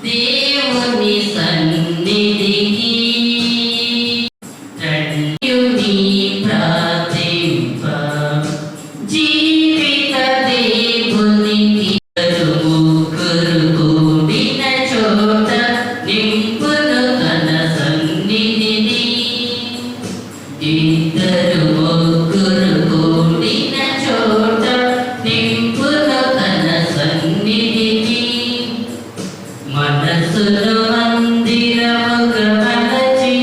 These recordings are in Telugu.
దేవుని సన్నిధికి రండి ప్రార్థింప జీవిత దేవునికి ముగ్గురు కూడిన చోట నింపును తన సన్నిధిని ఇద్దరు ముగ్గురు కూడిన చోట నింపును తన సన్నిధిని మనసును మందిరముగా మలచి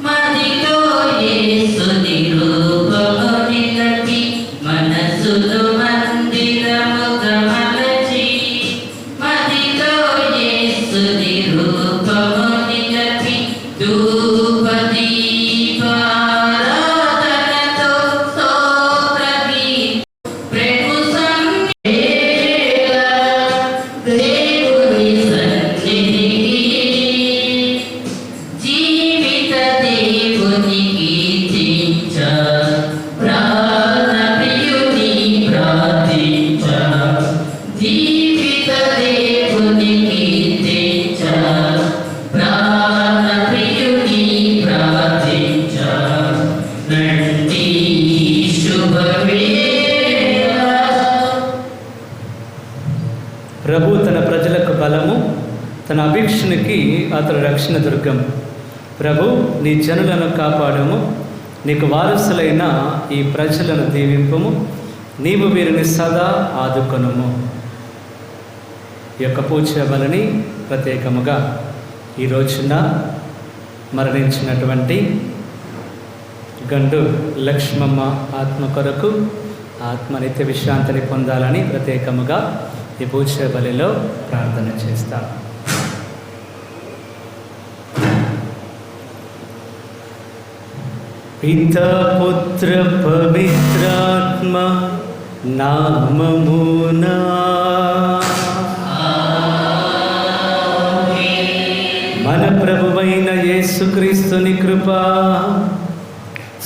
మదిలో యేసుని రూపము నిలపి మనసును మందిరముగా మలచి మదిలో యేసుని రూపము నిలపి ధూప దీపారాధనతో స్తోత్రగీత ప్రభు సన్నిధిలో దేవుని సన్నిధికి జీవిత దేవుని కీర్తించ ప్రాణ ప్రియుని ప్రార్థించ జీవిత దేవుని కీర్తించ ప్రాణ ప్రియుని ప్రార్థించ రండి శుభవేళ. ప్రభు తన ప్రజలకు బలము, తన అభిక్షణకి అతడు రక్షణ దుర్గం. ప్రభు నీ జనులను కాపాడము, నీకు వారసులైన ఈ ప్రజలను దీవింపము, నీవు వీరిని సదా ఆదుకొనుము. ఈ యొక్క పూజ బలని ప్రత్యేకముగా ఈ రోజున మరణించినటువంటి గండు లక్ష్మమ్మ ఆత్మ కొరకు ఆత్మ నిత్య విశ్రాంతిని పొందాలని ప్రత్యేకముగా ఈ పూజ బలిలో ప్రార్థన చేస్తాం. పితా పుత్ర పవిత్రాత్మ నామమునా మన ప్రభువైన యేసుక్రీస్తుని కృప,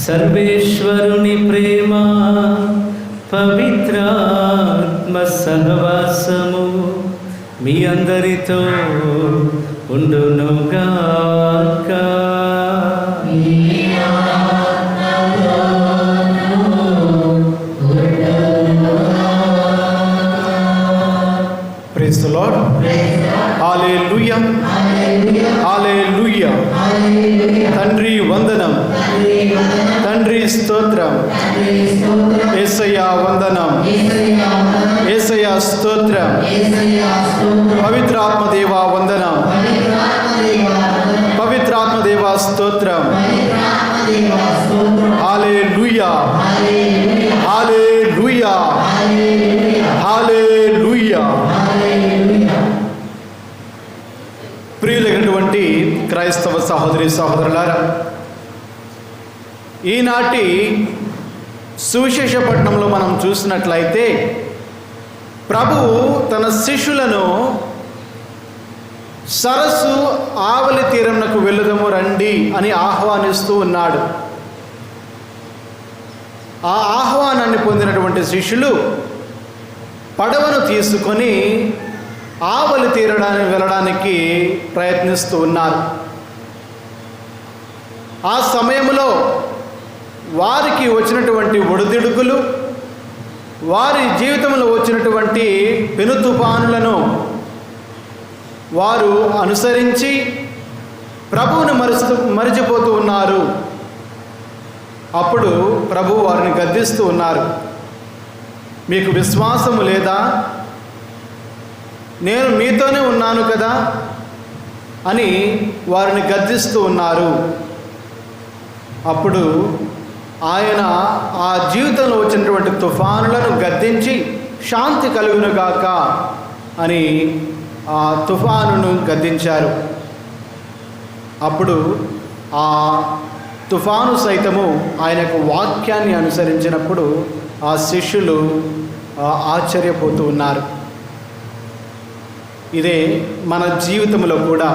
సర్వేశ్వరుని ప్రేమ, పవిత్రాత్మ సహవాసము మీ అందరితో ఉండునుగాక. Praise the Lord. Hallelujah. Hallelujah. తండ్రి వందనం, తండ్రి స్తోత్రం, యేసయ్యా వందనం, యేసయ్యా స్తోత్రం, పవిత్రాత్మ దేవా వందనం, పవిత్రాత్మ దేవా స్తోత్రం. హల్లెలూయా, హల్లెలూయా, హల్లెలూయా. ప్రియులైనటువంటి క్రైస్తవ సహోదరి సహోదరులారా, ఈనాటి సువిశేష పట్టణంలో మనం చూసినట్లయితే ప్రభువు తన శిష్యులను సరస్సు ఆవలి తీరంనకు వెళ్ళుదము రండి అని ఆహ్వానిస్తూ ఉన్నాడు. ఆ ఆహ్వానాన్ని పొందినటువంటి శిష్యులు పడవను తీసుకొని ఆవలి తీరడానికి వెళ్ళడానికి ప్రయత్నిస్తూ ఉన్నారు. ఆ సమయంలో వారికి వచ్చినటువంటి ఒడిదుడుకులు, వారి జీవితంలో వచ్చినటువంటి పెను తుఫానులను వారు అనుసరించి ప్రభువును మరిచిపోతూ ఉన్నారు. అప్పుడు ప్రభువు వారిని గద్దిస్తూ ఉన్నారు. మీకు విశ్వాసము లేదా? నేను మీతోనే ఉన్నాను కదా అని వారిని గద్దిస్తూ ఉన్నారు. అప్పుడు ఆయన ఆ జీవితంలో వచ్చినటువంటి తుఫానులను గద్దించి శాంతి కలుగునుగాక అని ఆ తుఫానును గద్దించారు. అప్పుడు ఆ తుఫాను సైతము ఆయన యొక్క వాక్యాన్ని అనుసరించినప్పుడు ఆ శిష్యులు ఆశ్చర్యపోతూ ఉన్నారు. ఇదే మన జీవితంలో కూడా,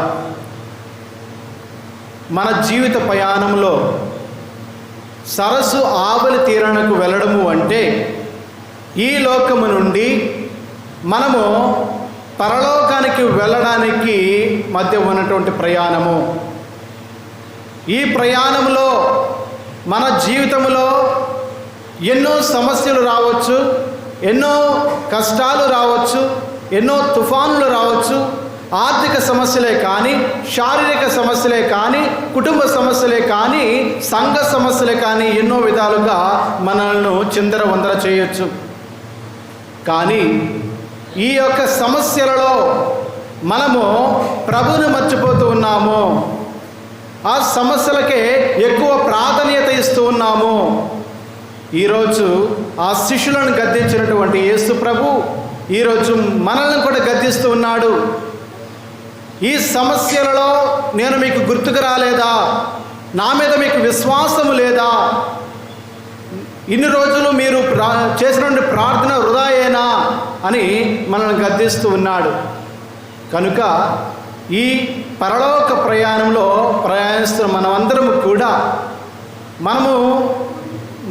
మన జీవిత ప్రయాణంలో సరస్సు ఆవలి తీరానికి వెళ్ళడము అంటే ఈ లోకము నుండి మనము పరలోకానికి వెళ్ళడానికి మధ్య ఉన్నటువంటి ప్రయాణము. ఈ ప్రయాణంలో మన జీవితంలో ఎన్నో సమస్యలు రావచ్చు, ఎన్నో కష్టాలు రావచ్చు, ఎన్నో తుఫానులు రావచ్చు. ఆర్థిక సమస్యలే కానీ, శారీరక సమస్యలే కానీ, కుటుంబ సమస్యలే కానీ, సంఘ సమస్యలే కానీ ఎన్నో విధాలుగా మనల్ని చిందరవందర చేయొచ్చు. కానీ ఈ యొక్క సమస్యలలో మనము ప్రభువుని మర్చిపోతూ ఉన్నాము. ఆ సమస్యలకే ఎక్కువ ప్రాధాన్యత ఇస్తూ ఉన్నాము. ఈరోజు ఆ శిష్యులను గద్దించినటువంటి యేసు ప్రభు ఈరోజు మనల్ని కూడా గద్దిస్తూ ఉన్నాడు. ఈ సమస్యలలో నేను మీకు గుర్తుకు రాలేదా? నా మీద మీకు విశ్వాసము లేదా? ఇన్ని రోజులు మీరు చేసినటువంటి ప్రార్థన వృధాయేనా అని మనల్ని గద్దిస్తూ ఉన్నాడు. కనుక ఈ పరలోక ప్రయాణంలో ప్రయాణిస్తున్న మనమందరము కూడా మనము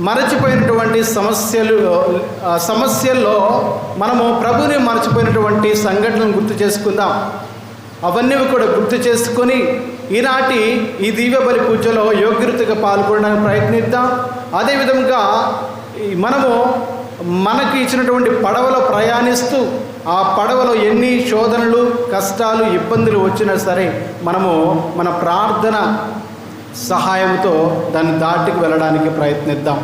మరచిపోయినటువంటి సమస్యల్లో మనము ప్రభుని మరచిపోయినటువంటి సంఘటనలను గుర్తు చేసుకుందాం. అవన్నీ కూడా గుర్తు చేసుకొని ఈనాటి ఈ దివ్య బలి పూజలో యోగ్యతగా పాల్గొనడానికి ప్రయత్నిద్దాం. అదేవిధంగా మనము మనకి ఇచ్చినటువంటి పడవలో ప్రయాణిస్తూ ఆ పడవలో ఎన్ని శోధనలు, కష్టాలు, ఇబ్బందులు వచ్చినా సరే మనము మన ప్రార్థన సహాయంతో దాన్ని దాటికి వెళ్ళడానికి ప్రయత్నిద్దాం.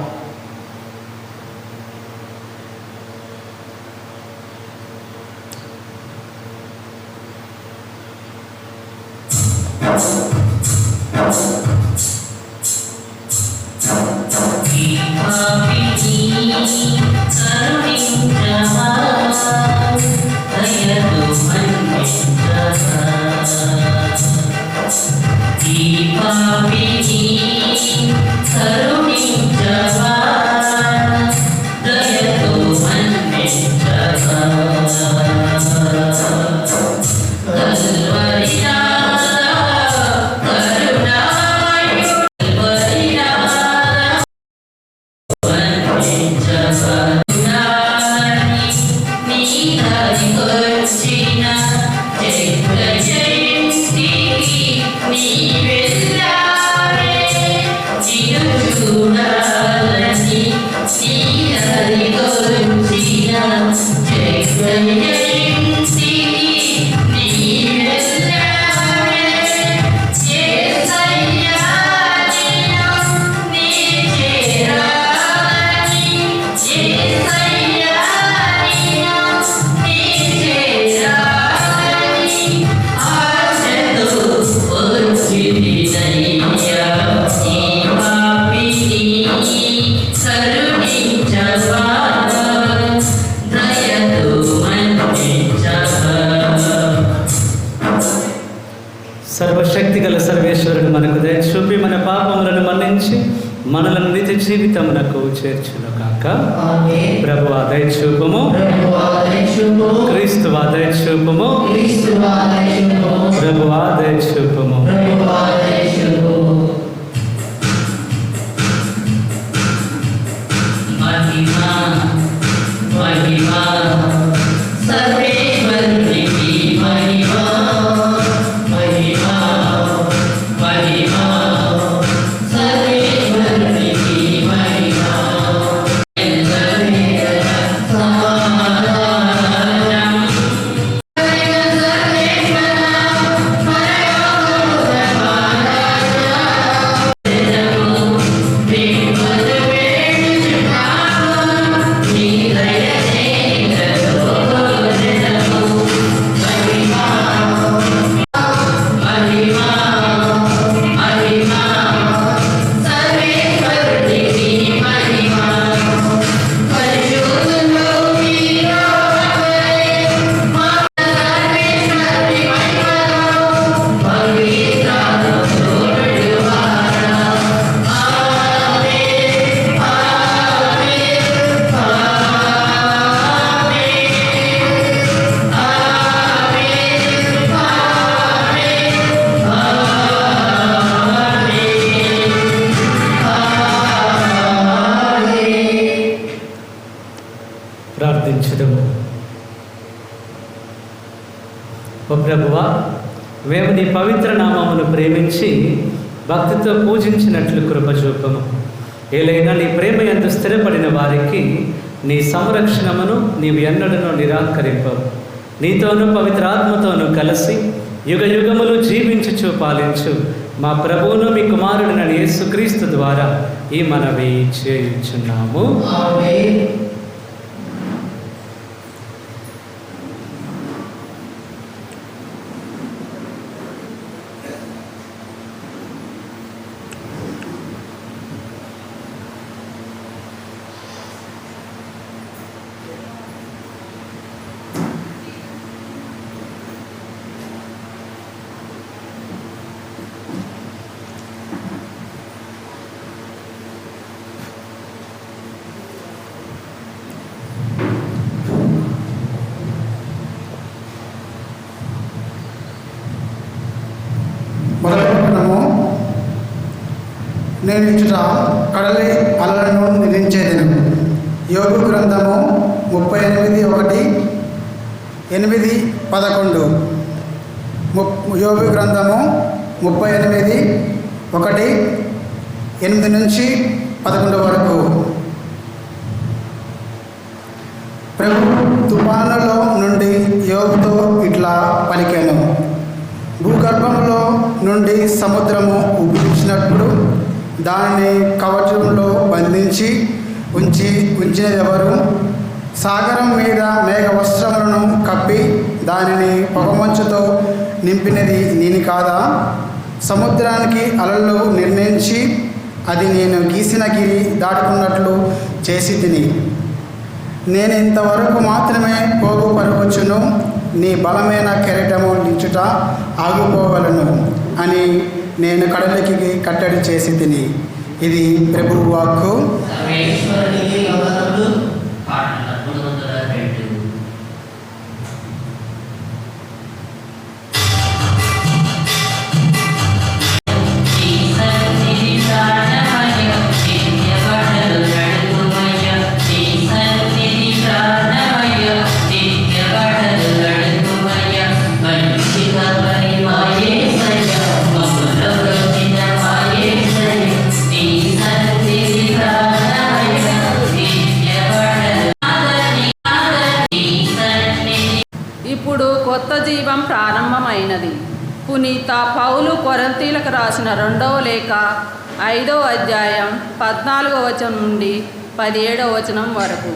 సర్వశక్తి గల సర్వేశ్వరుడు మనకు దయ చూపి మన పాపములను మన్నించి మనలను నిత్య జీవితమునకు చేర్చును కాక. ప్రభువా దయ చూపుము, క్రీస్తువా దయ చూపుము, ప్రభువా దయ చూపుము. Amen. మేము నీ పవిత్ర నామమును ప్రేమించి భక్తితో పూజించినట్లు కృప చూపము. ఏలైనా నీ ప్రేమ యందు స్థిరపడిన వారికి నీ సంరక్షణమును నీవు ఎన్నడను నిరాకరింపవు. నీతోనూ పవిత్రాత్మతోనూ కలిసి యుగ యుగములు జీవించుచు పాలించు మా ప్రభువును మీ కుమారుడిన యేసుక్రీస్తు ద్వారా ఈ మనవి చేయుచున్నాము. మొదలుపెట్టడము. నేను ఇచ్చుట కడలి అలలను నిలించేదను. యోగు గ్రంథము 38:1-8-11. యోగు గ్రంథము 38:1-8 వరకు. ప్రభు తుఫానులో నుండి యోగుతో ఇట్లా పలికాను. భూగర్భంలో నుండి సముద్రము ఉబ్బించినప్పుడు దానిని కవచంలో బంధించి ఉంచిన ఎవరు? సాగరం మీద మేఘ వస్త్రములను కప్పి దానిని పొగమంచుతో నింపినది నేను కాదా? సముద్రానికి అలలు నిర్ణయించి అది నేను గీసిన గిరి దాటుకున్నట్లు చేసి తిని నేను ఇంతవరకు మాత్రమే పోగుపరవచ్చును. నీ బలమైన కెరటము నిచ్చుట ఆగిపోవలను అని నేను కడలికి కట్టడి చేసి తిని. ఇది ప్రభువు వాక్కు. ఇప్పుడు కొత్త జీవం ప్రారంభమైనది. పునీత పౌలు కొరింథీయులకు రాసిన 2వ లేఖ 5వ అధ్యాయం 14వ వచనం నుండి 17వ వచనం వరకు.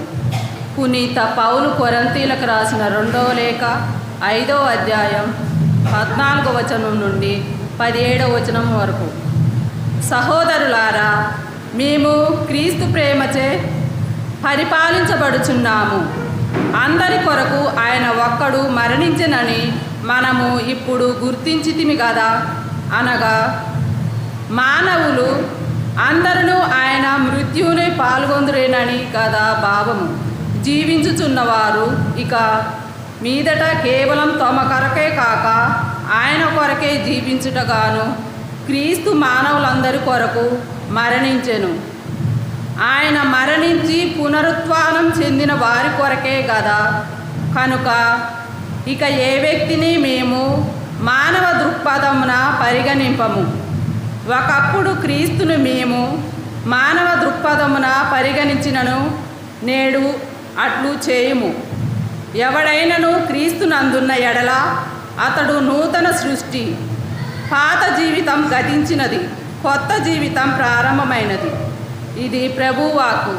పునీత పౌలు కొరింథీయులకు రాసిన 2వ లేఖ 5వ అధ్యాయం 14వ వచనం నుండి 17వ వచనం వరకు. సహోదరులారా, మేము క్రీస్తు ప్రేమచే పరిపాలించబడుచున్నాము. అందరి కొరకు ఆయన ఒక్కడు మరణించెనని మనము ఇప్పుడు గుర్తించితిమి కదా. అనగా మానవులు అందరూ ఆయన మృత్యువునే పాల్గొందురేనని కదా భావము. జీవించుచున్నవారు ఇక మీదట కేవలం తమ కొరకే కాక ఆయన కొరకే జీవించుటగాను క్రీస్తు మానవులందరి కొరకు మరణించెను. ఆయన మరణించి పునరుత్థానం చెందిన వారి కొరకే కదా. కనుక ఇక ఏ వ్యక్తిని మేము మానవ దృక్పథమున పరిగణింపము. ఒకప్పుడు క్రీస్తును మేము మానవ దృక్పథమున పరిగణించినను నేడు అట్లు చేయుము. ఎవడైనను క్రీస్తునందున్న ఎడల అతడు నూతన సృష్టి. పాత జీవితం గతించినది, కొత్త జీవితం ప్రారంభమైనది. ఇది ప్రభువు వాక్కు.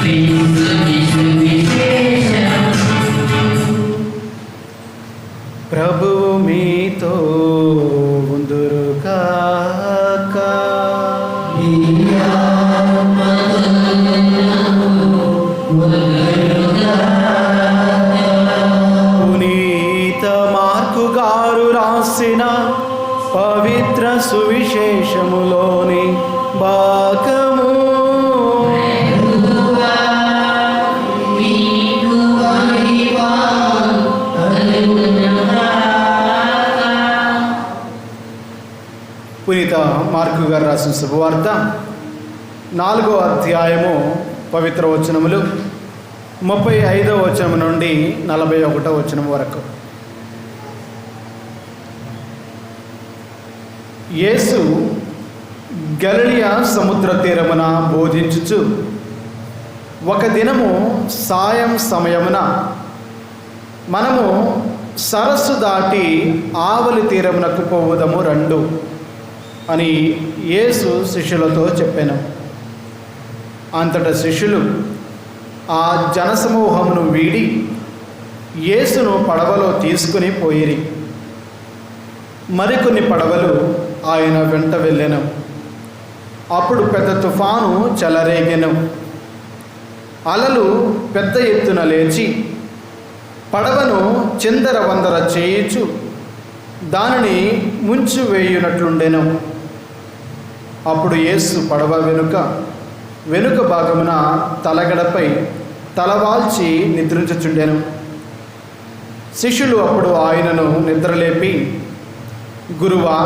క్రీస్తుని సువిశేషం. ప్రభువు మీతో ఉందురుగాక. నీ ఆత్మతోను ఉండుగాక. పునీత మార్కు గారు రాసిన పవిత్ర సువిశేషములోని భాగము. నీకు మహిమ కలుగునుగాక. పునీత మార్కు గారు రాసిన శుభవార్త 4వ అధ్యాయము పవిత్ర వచనములు 35వ వచనం నుండి 41వ వచనం వరకు. యేసు గలిలయ సముద్ర తీరమున బోధించుచు ఒక దినము సాయం సమయమున మనము సరస్సు దాటి ఆవలి తీరమునకు పోవుదము రండు అని యేసు శిష్యులతో చెప్పాను. అంతటా శిష్యులు ఆ జనసమూహమును వీడి యేసును పడవలో తీసుకుని పోయిరి. మరికొన్ని పడవలు ఆయన వెంట వెళ్ళెను. అప్పుడు పెద్ద తుఫాను చెలరేగెను. అలలు పెద్ద ఎత్తున లేచి పడవను చిందరవందర చేయుచు దానిని ముంచి వేయునట్లుండెను. అప్పుడు యేసు పడవ వెనుక భాగమున తలగడపై తలవాల్చి నిద్రించుచుండెను. శిష్యులు అప్పుడు ఆయనను నిద్రలేపి, గురువా,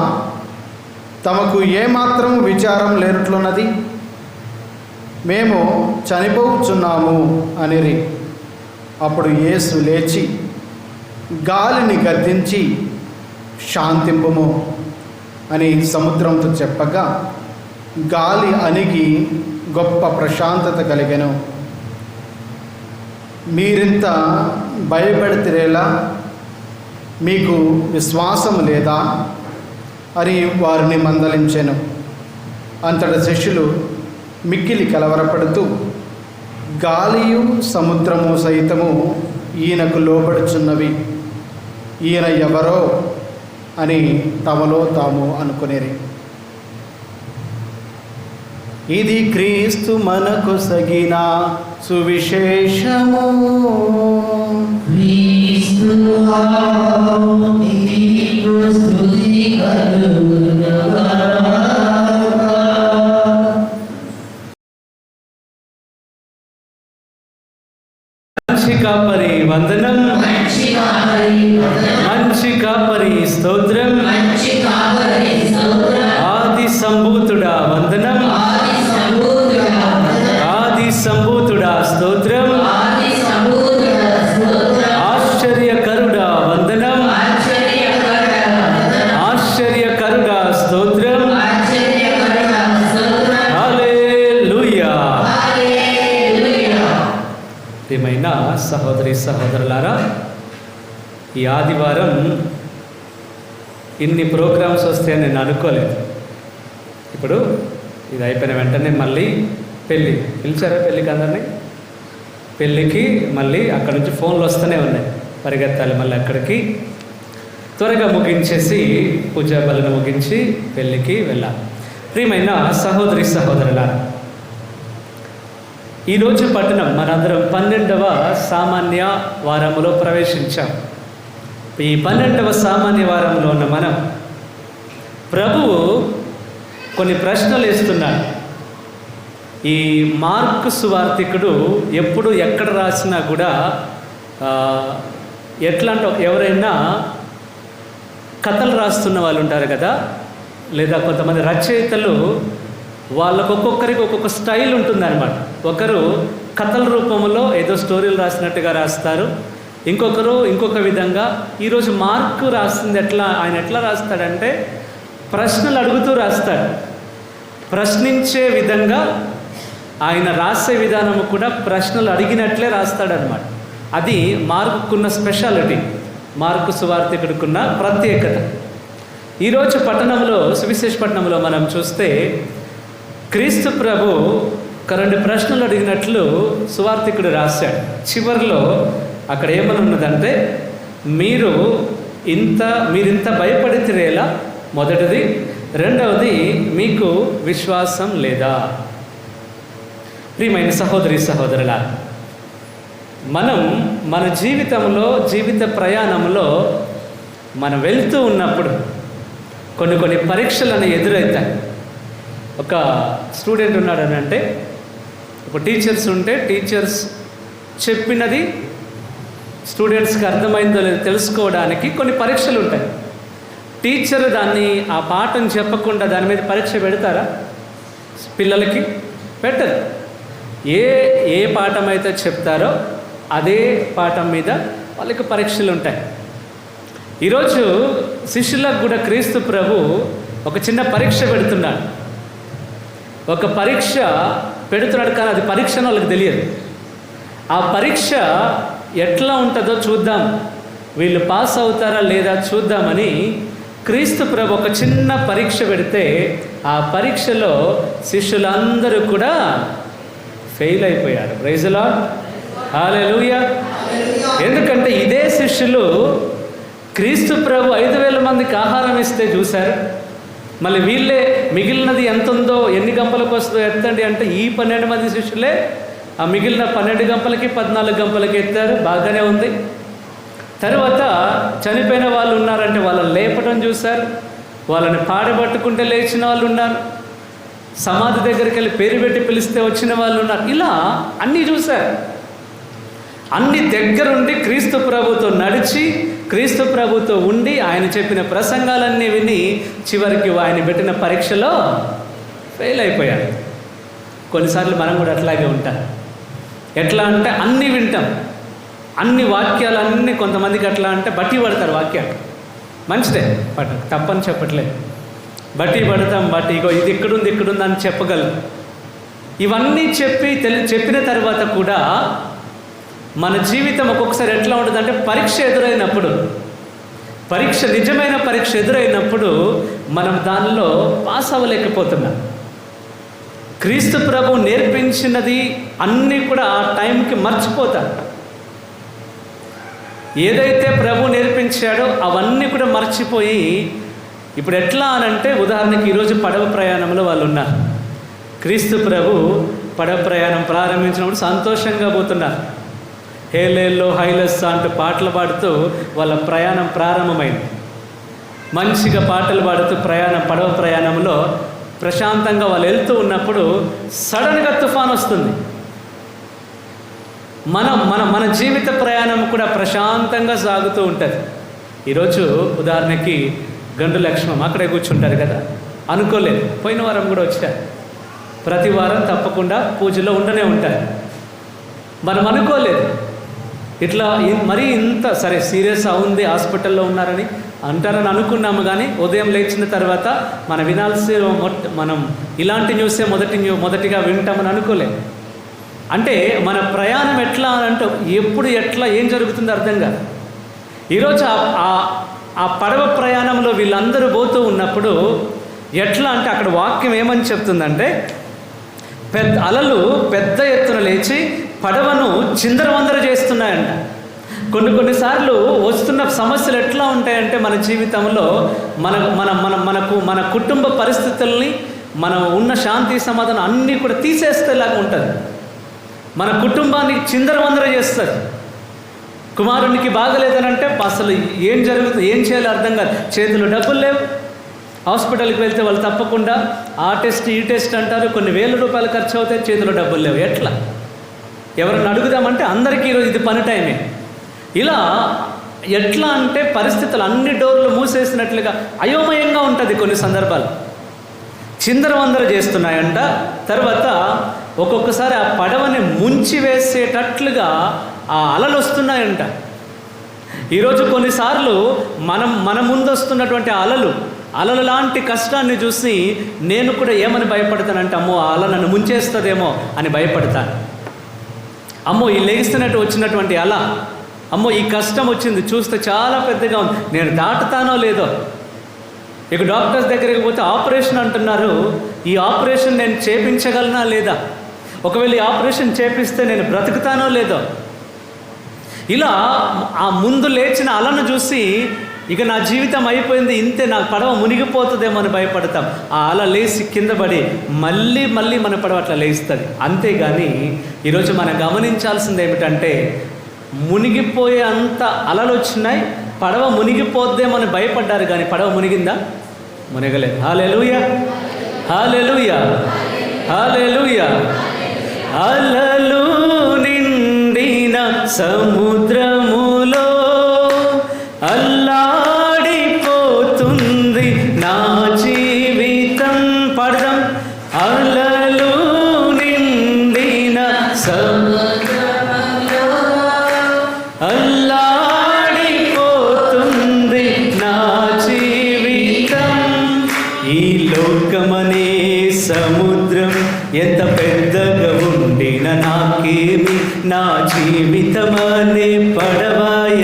తమకు ఏమాత్రం విచారం లేనట్లున్నది, మేము చనిపోవచ్చున్నాము అనిరి. అప్పుడు యేసు లేచి గాలిని గద్దించి శాంతింపుము అని సముద్రంతో చెప్పగా గాలి అణిగి గొప్ప ప్రశాంతత కలిగెను. మీరింత భయపడితేలా, మీకు విశ్వాసం లేదా అని వారిని మందలించెను. అంతట శిష్యులు మిక్కిలి కలవరపడుతూ, గాలియు సముద్రము సైతము ఈయనకు లోబడుచున్నవి, ఈయన ఎవరో అని తమలో తాము అనుకునేరి. ఇది క్రీస్తు మనకు సగిన సువిశేషము. క్రీస్తువా, నీకు స్తుతి కలుగునుగాక. మంచి కాపరి వందనం, మంచి కాపరి వందనం. మంచి కాపరి స్తోత్రం, మంచి కాపరి స్తోత్రం. ఆది సంభూతుడా వందనం, ఆది సంభూతుడా వందనం. ఆది సంభూతుడా స్తోత్రం, ఆది సంభూతుడా స్తోత్రం. ఆశ్చర్యకరుడా వందనం, ఆశ్చర్యకరుడా వందనం. ఆశ్చర్యకరుడా స్తోత్రం. ఆశ్చర్యకరుడా స్తోత్రం. హల్లెలూయా. హల్లెలూయా. ప్రియమైన సహోదరి సహోదరులారా, ఈ ఆదివారం ఇన్ని ప్రోగ్రామ్స్ వస్తాయని నేను అనుకోలేదు. ఇప్పుడు ఇది అయిపోయిన వెంటనే మళ్ళీ పెళ్ళి పిలిచారా? పెళ్ళికి అందరినీ పెళ్ళికి మళ్ళీ అక్కడ నుంచి ఫోన్లు వస్తూనే ఉన్నాయి. పరిగెత్తాలి మళ్ళీ అక్కడికి. త్వరగా ముగించేసి పూజా బలను ముగించి పెళ్ళికి వెళ్ళాలి. ప్రియమైన సహోదరి సహోదరులారా, ఈరోజు పట్టణం మనందరం 12వ సామాన్య వారములో ప్రవేశించాం. ఈ 12వ సామాన్య వారంలో ఉన్న మనం ప్రభువు కొన్ని ప్రశ్నలు వేస్తున్నాడు. ఈ మార్కు సువార్తికుడు ఎప్పుడు ఎక్కడ రాసినా కూడా ఎట్లా అంటే, ఎవరైనా కథలు రాస్తున్న వాళ్ళు ఉంటారు కదా, లేదా కొంతమంది రచయితలు, వాళ్ళకు ఒక్కొక్కరికి ఒక్కొక్క స్టైల్ ఉంటుందన్నమాట. ఒకరు కథల రూపంలో ఏదో స్టోరీలు రాసినట్టుగా రాస్తారు, ఇంకొకరు ఇంకొక విధంగా. ఈరోజు మార్కు రాసింది ఆయన ఎట్లా రాస్తాడంటే, ప్రశ్నలు అడుగుతూ రాస్తాడు. ప్రశ్నించే విధంగా ఆయన రాసే విధానము కూడా ప్రశ్నలు అడిగినట్లే రాస్తాడనమాట. అది మార్కుకున్న స్పెషాలిటీ, మార్కు సువార్తికుడుకున్న ప్రత్యేకత. ఈరోజు పట్టణంలో, సువిశేష పట్టణంలో మనం చూస్తే క్రీస్తు ప్రభు ఒక 2 ప్రశ్నలు అడిగినట్లు సువార్థికుడు రాశాడు. చివరిలో అక్కడ ఏమని ఉన్నదంటే, మీరింత భయపడితేలా మొదటిది, రెండవది మీకు విశ్వాసం లేదా? ప్రియమైన సహోదరి సహోదరుల, మనం మన జీవిత ప్రయాణంలో మనం వెళ్తూ ఉన్నప్పుడు కొన్ని పరీక్షలను ఎదురవుతాయి. ఒక స్టూడెంట్ ఉన్నాడని అంటే, ఒక టీచర్స్ ఉంటే టీచర్స్ చెప్పినది స్టూడెంట్స్కి అర్థమైందో లేదో తెలుసుకోవడానికి కొన్ని పరీక్షలు ఉంటాయి. టీచర్ ఆ పాఠం చెప్పకుండా దాని మీద పరీక్ష పెడతారా? పిల్లలకి పెట్టరు. ఏ పాఠం అయితే చెప్తారో అదే పాఠం మీద వాళ్ళకి పరీక్షలు ఉంటాయి. ఈరోజు శిష్యులకు కూడా క్రీస్తు ప్రభు ఒక చిన్న పరీక్ష పెడుతున్నాడు. ఒక పరీక్ష పెడుతున్నాడు, కానీ అది పరీక్ష అని వాళ్ళకి తెలియదు. ఆ పరీక్ష ఎట్లా ఉంటుందో చూద్దాం, వీళ్ళు పాస్ అవుతారా లేదా చూద్దామని క్రీస్తు ప్రభు ఒక చిన్న పరీక్ష పెడితే ఆ పరీక్షలో శిష్యులందరూ కూడా ఫెయిల్ అయిపోయారు. ప్రైజ్ ది లార్డ్, హల్లెలూయా. ఎందుకంటే ఇదే శిష్యులు క్రీస్తు ప్రభు 5,000 మందికి ఆహారం ఇస్తే చూశారు. మళ్ళీ వీళ్ళే మిగిలినది ఎంత ఉందో, ఎన్ని గంపలకు వస్తుందో ఎత్తండి అంటే ఈ 12 మంది శిష్యులే ఆ మిగిలిన 12 గంపలకి 14 గంపలకి ఎత్తారు. బాగానే ఉంది. తర్వాత చనిపోయిన వాళ్ళు ఉన్నారంటే వాళ్ళని లేపడం చూశారు. వాళ్ళని పాడబట్టుకుంటే లేచిన వాళ్ళు ఉన్నారు. సమాధి దగ్గరికి వెళ్ళి పేరు పెట్టి పిలిస్తే వచ్చిన వాళ్ళు ఉన్నారు. ఇలా అన్నీ చూశారు. అన్ని దగ్గరుండి క్రీస్తు ప్రభుతో నడిచి క్రీస్తు ప్రభుతో ఉండి ఆయన చెప్పిన ప్రసంగాలన్నీ విని చివరికి ఆయన పెట్టిన పరీక్షలో ఫెయిల్ అయిపోయారు. కొన్నిసార్లు మనం కూడా అట్లాగే ఉంటాం. ఎట్లా అంటే అన్నీ వింటాం, అన్ని వాక్యాలన్నీ కొంతమందికి అట్లా అంటే బట్టి పడతారు. వాక్యాలు మంచిదే, తప్పని చెప్పట్లేదు. బట్టి పడతాం, బట్టి ఇగో ఇది ఇక్కడుంది అని చెప్పగలం. ఇవన్నీ చెప్పిన తర్వాత కూడా మన జీవితం ఒక్కొక్కసారి ఎట్లా ఉంటుందంటే, పరీక్ష ఎదురైనప్పుడు, నిజమైన పరీక్ష ఎదురైనప్పుడు మనం దానిలో పాస్ అవ్వలేకపోతున్నాం. క్రీస్తు ప్రభు నేర్పించినది అన్నీ కూడా ఆ టైంకి మర్చిపోతాం. ఏదైతే ప్రభు నేర్పించాడో అవన్నీ కూడా మర్చిపోయి ఇప్పుడు ఎట్లా అనంటే, ఉదాహరణకి ఈరోజు పడవ ప్రయాణంలో వాళ్ళు ఉన్నారు. క్రీస్తు ప్రభు పడవ ప్రయాణం ప్రారంభించినప్పుడు సంతోషంగా పోతున్నారు. హేలేల్లో హైలెస్సా అంటూ పాటలు పాడుతూ వాళ్ళ ప్రయాణం ప్రారంభమైంది. మంచిగా పాటలు పాడుతూ పడవ ప్రయాణంలో ప్రశాంతంగా వాళ్ళు వెళ్తూ ఉన్నప్పుడు సడన్గా తుఫాన్ వస్తుంది. మన జీవిత ప్రయాణం కూడా ప్రశాంతంగా సాగుతూ ఉంటుంది. ఈరోజు ఉదాహరణకి గండు లక్ష్మం అక్కడే కూర్చుంటారు కదా, అనుకోలేదు. పోయిన వారం కూడా వచ్చారు. ప్రతి వారం తప్పకుండా పూజలో ఉండనే ఉంటారు. మనం అనుకోలేదు ఇట్లా మరీ ఇంత సరే సీరియస్ అవుంది, హాస్పిటల్లో ఉన్నారని అంటారని అనుకున్నాము. కానీ ఉదయం లేచిన తర్వాత మనం ఇలాంటి న్యూసే మొదటిగా వింటామని అనుకోలేదు. అంటే మన ప్రయాణం ఎట్లా అంటే ఎప్పుడు ఎట్లా ఏం జరుగుతుందో అర్థం కాదు. ఈరోజు ఆ పడవ ప్రయాణంలో వీళ్ళందరూ పోతూ ఉన్నప్పుడు ఎట్లా అంటే అక్కడ వాక్యం ఏమని చెప్తుందంటే, అలలు పెద్ద ఎత్తున లేచి పడవను చిందరవందర చేస్తున్నాయంట. కొన్నిసార్లు వస్తున్న సమస్యలు ఎట్లా ఉంటాయంటే మన జీవితంలో మన కుటుంబ పరిస్థితుల్ని, మనం ఉన్న శాంతి సమాధానం అన్నీ కూడా తీసేస్తేలాగా ఉంటుంది. మన కుటుంబాన్ని చిందరవందర చేస్తుంది. కుమారునికి బాగలేదనంటే అసలు ఏం జరుగుతుంది, ఏం చేయాలో అర్థం కాదు. చేతిలో డబ్బులు లేవు. హాస్పిటల్కి వెళ్తే వాళ్ళు తప్పకుండా ఆ టెస్ట్ ఈ టెస్ట్ అంటారు. కొన్ని వేల రూపాయలు ఖర్చు అవుతాయి, చేతిలో డబ్బులు లేవు. ఎట్లా ఎవరిని అడుగుదామంటే అందరికీ ఈరోజు ఇది పని టైమే. ఇలా ఎట్లా అంటే పరిస్థితులు అన్ని డోర్లు మూసేసినట్లుగా అయోమయంగా ఉంటుంది. కొన్ని సందర్భాలు చిందరవందర చేస్తున్నాయంట. తర్వాత ఒక్కొక్కసారి ఆ పడవని ముంచి వేసేటట్లుగా ఆ అలలు వస్తున్నాయంట. ఈరోజు కొన్నిసార్లు మన ముందు వస్తున్నటువంటి అలలు లాంటి కష్టాన్ని చూసి నేను కూడా ఏమని భయపడతానంటే, అమ్మో ఆ అల నన్ను ముంచేస్తుందేమో అని భయపడతాను. అమ్మో ఈ లెగిస్తున్నట్టు వచ్చినటువంటి అల, అమ్మో ఈ కష్టం వచ్చింది చూస్తే చాలా పెద్దగా ఉంది, నేను దాటుతానో లేదో. ఇక డాక్టర్స్ దగ్గరికి పోతే ఆపరేషన్ అంటున్నారు. ఈ ఆపరేషన్ నేను చేపించగలనా లేదా? ఒకవేళ ఈ ఆపరేషన్ చేపిస్తే నేను బ్రతుకుతానో లేదో, ఇలా ఆ ముందు లేచిన అలను చూసి ఇక నా జీవితం అయిపోయింది, ఇంతే, నా పడవ మునిగిపోతుందేమో అని భయపడతాం. ఆ అల లేచి కింద పడి మళ్ళీ మన పడవ అట్లా లేస్తుంది. అంతేగాని ఈరోజు మనం గమనించాల్సింది ఏమిటంటే, మునిగిపోయే అంత అలలు వచ్చినాయి, పడవ మునిగిపోద్దేమో అని భయపడ్డారు, కానీ పడవ మునిగిందా? మునిగలేదు. హల్లెలూయా, హల్లెలూయా, హల్లెలూయా. అలలు నిండిన సముద్రములో అల్లాడిపోతుంది నా జీవితం. పడదాం. అలలు నిండిన సముద్రములో అల్లాడిపోతుంది నా జీవితం. ఈ లోకమనే సముద్రం ఎంత పెద్దగా ఉండిన నాకేమి, నా జీవితమనే పడవ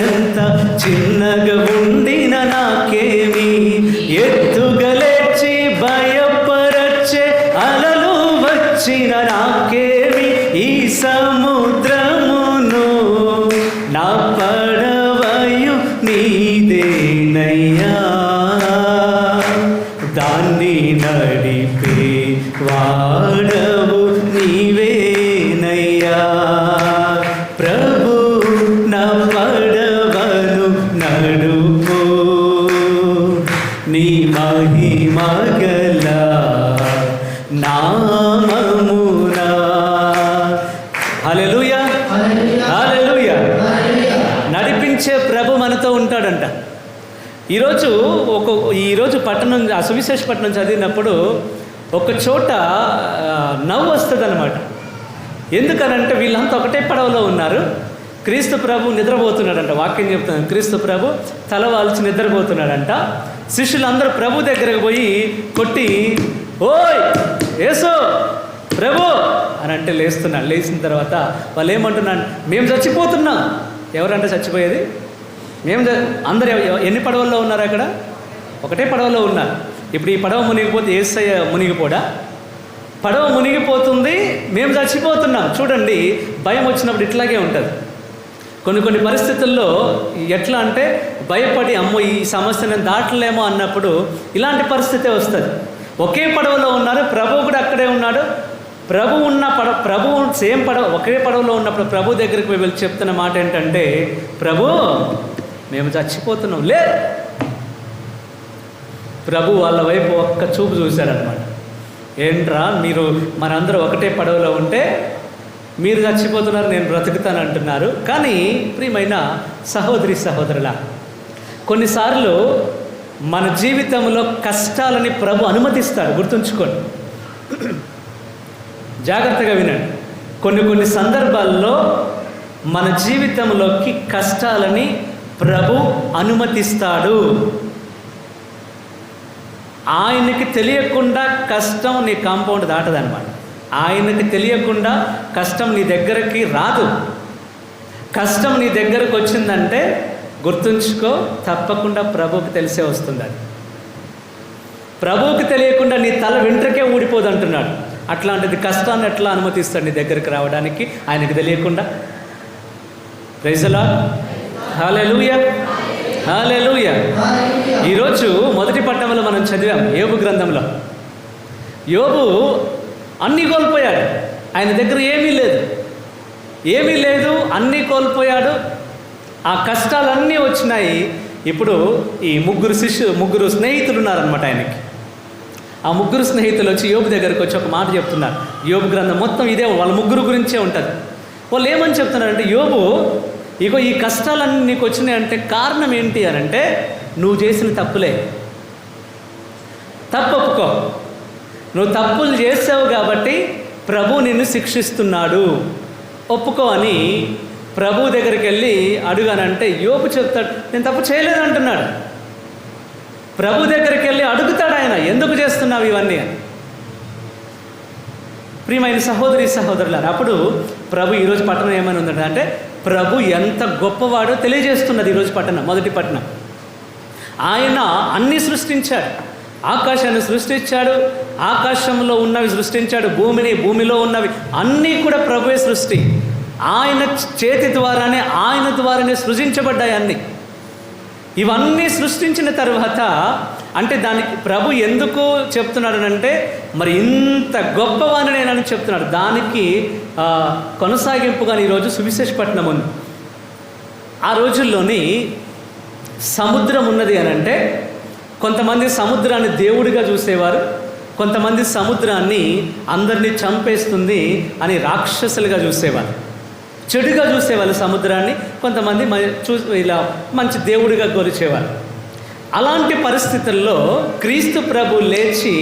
ఎంత చిన్నగా ఉండిన నాకేమి. ఎత్తుగలేచి భయపరచే అలలు వచ్చిన నాకేమి. ఈ సముద్రమును నా పడవయు నీదేనయ్యా, దాన్ని నడిపే వాడవు నీవేనయ్యా. ప్రభు నా పడవను నడుపు నీ మహిమగల నామమునా. హల్లెలూయా, హల్లెలూయా. నడిపించే ప్రభు మనతో ఉంటాడంట. ఈరోజు పట్టణం, ఆ సువిశేష పట్టణం చదివినప్పుడు ఒక చోట నవ్వు వస్తుంది అనమాట. ఎందుకనంటే వీళ్ళంతా ఒకటే పడవలో ఉన్నారు. క్రీస్తు ప్రభు నిద్రపోతున్నాడంట. వాక్యం చెప్తున్నాను, క్రీస్తు ప్రభు తల వాల్చి నిద్రపోతున్నాడంట. శిష్యులందరూ ప్రభు దగ్గరకు పోయి కొట్టి, ఓయ్ యేసు ప్రభు అని అంటే లేస్తున్నాడు. లేచిన తర్వాత వాళ్ళు ఏమంటున్నాడు, మేము చచ్చిపోతున్నాం. ఎవరంటే చచ్చిపోయేది? అందరు ఎన్ని పడవల్లో ఉన్నారు అక్కడ? ఒకటే పడవలో ఉన్నారు. ఇప్పుడు ఈ పడవ మునిగిపోతే యేసయ్య మునిగిపోడా? పడవ మునిగిపోతుంది, మేము చచ్చిపోతున్నాం. చూడండి, భయం వచ్చినప్పుడు ఇట్లాగే ఉంటుంది. కొన్ని పరిస్థితుల్లో ఎట్లా అంటే భయపడి అమ్మో ఈ సమస్య నేను దాటలేమో అన్నప్పుడు ఇలాంటి పరిస్థితే వస్తుంది. ఒకే పడవలో ఉన్నారు, ప్రభు కూడా అక్కడే ఉన్నాడు. ప్రభు సేమ్ పడవ, ఒకే పడవలో ఉన్నప్పుడు ప్రభు దగ్గరికి వెళ్ళి చెప్తున్న మాట ఏంటంటే, ప్రభు మేము చచ్చిపోతున్నాం లే. ప్రభు వాళ్ళ వైపు ఒక్క చూపు చూశారనమాట. ఏంట్రా మీరు మనందరూ ఒకటే పడవలో ఉంటే మీరు చచ్చిపోతున్నారు, నేను బ్రతుకుతాను అంటున్నారు. కానీ ప్రియమైన సహోదరి సహోదరుల, కొన్నిసార్లు మన జీవితంలో కష్టాలని ప్రభు అనుమతిస్తాడు. గుర్తుంచుకోండి, జాగ్రత్తగా వినండి. కొన్ని సందర్భాల్లో మన జీవితంలోకి కష్టాలని ప్రభు అనుమతిస్తాడు. ఆయనకి తెలియకుండా కష్టం నీ కాంపౌండ్ దాటదనమాట. ఆయనకి తెలియకుండా కష్టం నీ దగ్గరికి రాదు. కష్టం నీ దగ్గరకు వచ్చిందంటే గుర్తుంచుకో, తప్పకుండా ప్రభువుకి తెలిసే వస్తుంది. అది ప్రభువుకి తెలియకుండా నీ తల వెంట్రుకే ఊడిపోదు అంటున్నాడు. అట్లాంటిది కష్టాన్ని ఎట్లా అనుమతిస్తాడు నీ దగ్గరికి రావడానికి ఆయనకి తెలియకుండా? ప్రైజ్ ది లార్డ్, హల్లెలూయా, హల్లెలూయా. ఈరోజు మొదటి పట్టణంలో మనం చదివాం యోబు గ్రంథంలో. యోబు అన్నీ కోల్పోయాడు. ఆయన దగ్గర ఏమీ లేదు, అన్నీ కోల్పోయాడు. ఆ కష్టాలన్నీ వచ్చినాయి. ఇప్పుడు ఈ ముగ్గురు స్నేహితులు ఉన్నారనమాట ఆయనకి. ఆ ముగ్గురు స్నేహితులు వచ్చి యోబు దగ్గరికి వచ్చి ఒక మాట చెప్తున్నారు. యోబు గ్రంథం మొత్తం ఇదే, వాళ్ళ ముగ్గురు గురించే ఉంటుంది. వాళ్ళు ఏమని చెప్తున్నారంటే, యోబు ఇగో ఈ కష్టాలన్నీ నీకు వచ్చినాయి అంటే కారణం ఏంటి అని అంటే, నువ్వు చేసిన తప్పులే. తప్పు ఒప్పుకో, నువ్వు తప్పులు చేసావు కాబట్టి ప్రభు నిన్ను శిక్షిస్తున్నాడు, ఒప్పుకో అని ప్రభు దగ్గరికి వెళ్ళి అడుగానంటే యోబు చెప్తాడు, నేను తప్పు చేయలేదు అంటున్నాడు. ప్రభు దగ్గరికి వెళ్ళి అడుగుతాడు ఆయన, ఎందుకు చేస్తున్నావు ఇవన్నీ. ప్రియమైన సహోదరి సహోదరులారు, అప్పుడు ప్రభు ఈరోజు పట్టణం ఏమైనా ఉందంటే, అంటే ప్రభు ఎంత గొప్పవాడో తెలియజేస్తున్నది ఈరోజు పట్టణం, మొదటి పట్టణం. ఆయన అన్నీ సృష్టించాడు. ఆకాశాన్ని సృష్టించాడు, ఆకాశంలో ఉన్నవి సృష్టించాడు, భూమిలో ఉన్నవి అన్నీ కూడా ప్రభువే సృష్టి. ఆయన చేతి ద్వారానే, ఆయన ద్వారానే సృజించబడ్డాయి అన్నీ. ఇవన్నీ సృష్టించిన తర్వాత అంటే దానికి ప్రభు ఎందుకు చెప్తున్నాడు అంటే, మరి ఇంత గొప్పవాణి నేనని చెప్తున్నాడు. దానికి కొనసాగింపుగా ఈరోజు సువిశేషపట్నం ఉంది. ఆ రోజుల్లోని సముద్రం ఉన్నది అని అంటే కొంతమంది సముద్రాన్ని దేవుడిగా చూసేవారు, కొంతమంది సముద్రాన్ని అందరినీ చంపేస్తుంది అని రాక్షసులుగా చూసేవారు, చెడుగా చూసేవాళ్ళు సముద్రాన్ని. కొంతమంది ఇలా మంచి దేవుడిగా కొలిచేవారు. అలాంటి పరిస్థితుల్లో క్రీస్తు ప్రభు లేచి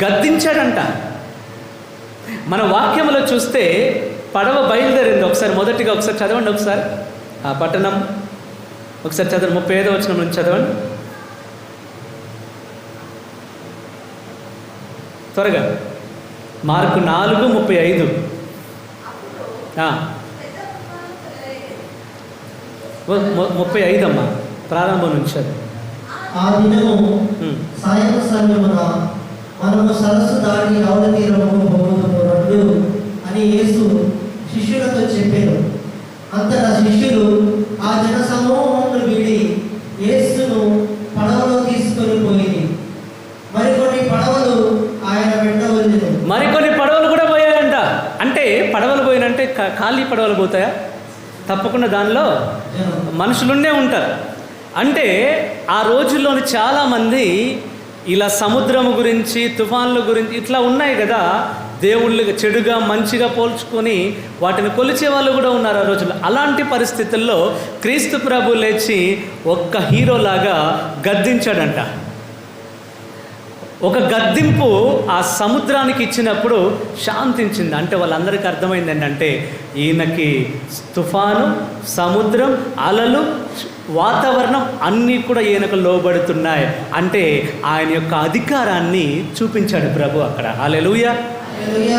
గద్దించాడంట. మన వాక్యంలో చూస్తే పడవ బయలుదేరింది. ఒకసారి మొదటిగా ఒకసారి చదవండి, ఒకసారి ఆ పట్టణం ఒకసారి చదవండి, 35వ వచనం నుంచి చదవండి త్వరగా. మార్కు 4:35. 35 అమ్మా, ప్రారంభం నుంచి అది. ఆ దినము సాయం సమయమున మనము సరస్సు దాటి అవల తీరముకు పోవద్దు అని యేసు శిష్యులతో చెప్పారు. అంతటా శిష్యులు ఆ జన సమూహమును వీడి యేసును పడవలో తీసుకొని పోయింది. మరికొన్ని పడవలు ఆయన వెంట వెళ్ళారు. మరికొన్ని పడవలు కూడా పోయాయంట. అంటే పడవలు పోయినంటే ఖాళీ పడవలు పోతాయా? తప్పకుండా దానిలో మనుషులుండే ఉంటారు. అంటే ఆ రోజుల్లోని చాలామంది ఇలా సముద్రం గురించి, తుఫాన్ల గురించి ఇట్లా ఉన్నాయి కదా, దేవుళ్ళు చెడుగా మంచిగా పోల్చుకొని వాటిని కొలిచే వాళ్ళు కూడా ఉన్నారు ఆ రోజుల్లో. అలాంటి పరిస్థితుల్లో క్రీస్తు ప్రభు లేచి ఒక్క హీరోలాగా గద్దించాడంట. ఒక గద్దింపు ఆ సముద్రానికి ఇచ్చినప్పుడు శాంతించింది. అంటే వాళ్ళందరికీ అర్థమైంది ఏంటంటే ఈయనకి తుఫాను, సముద్రం, అలలు, వాతావరణం అన్నీ కూడా ఈయనకు లోబడుతున్నాయి. అంటే ఆయన యొక్క అధికారాన్ని చూపించాడు ప్రభు అక్కడ. హల్లెలూయా,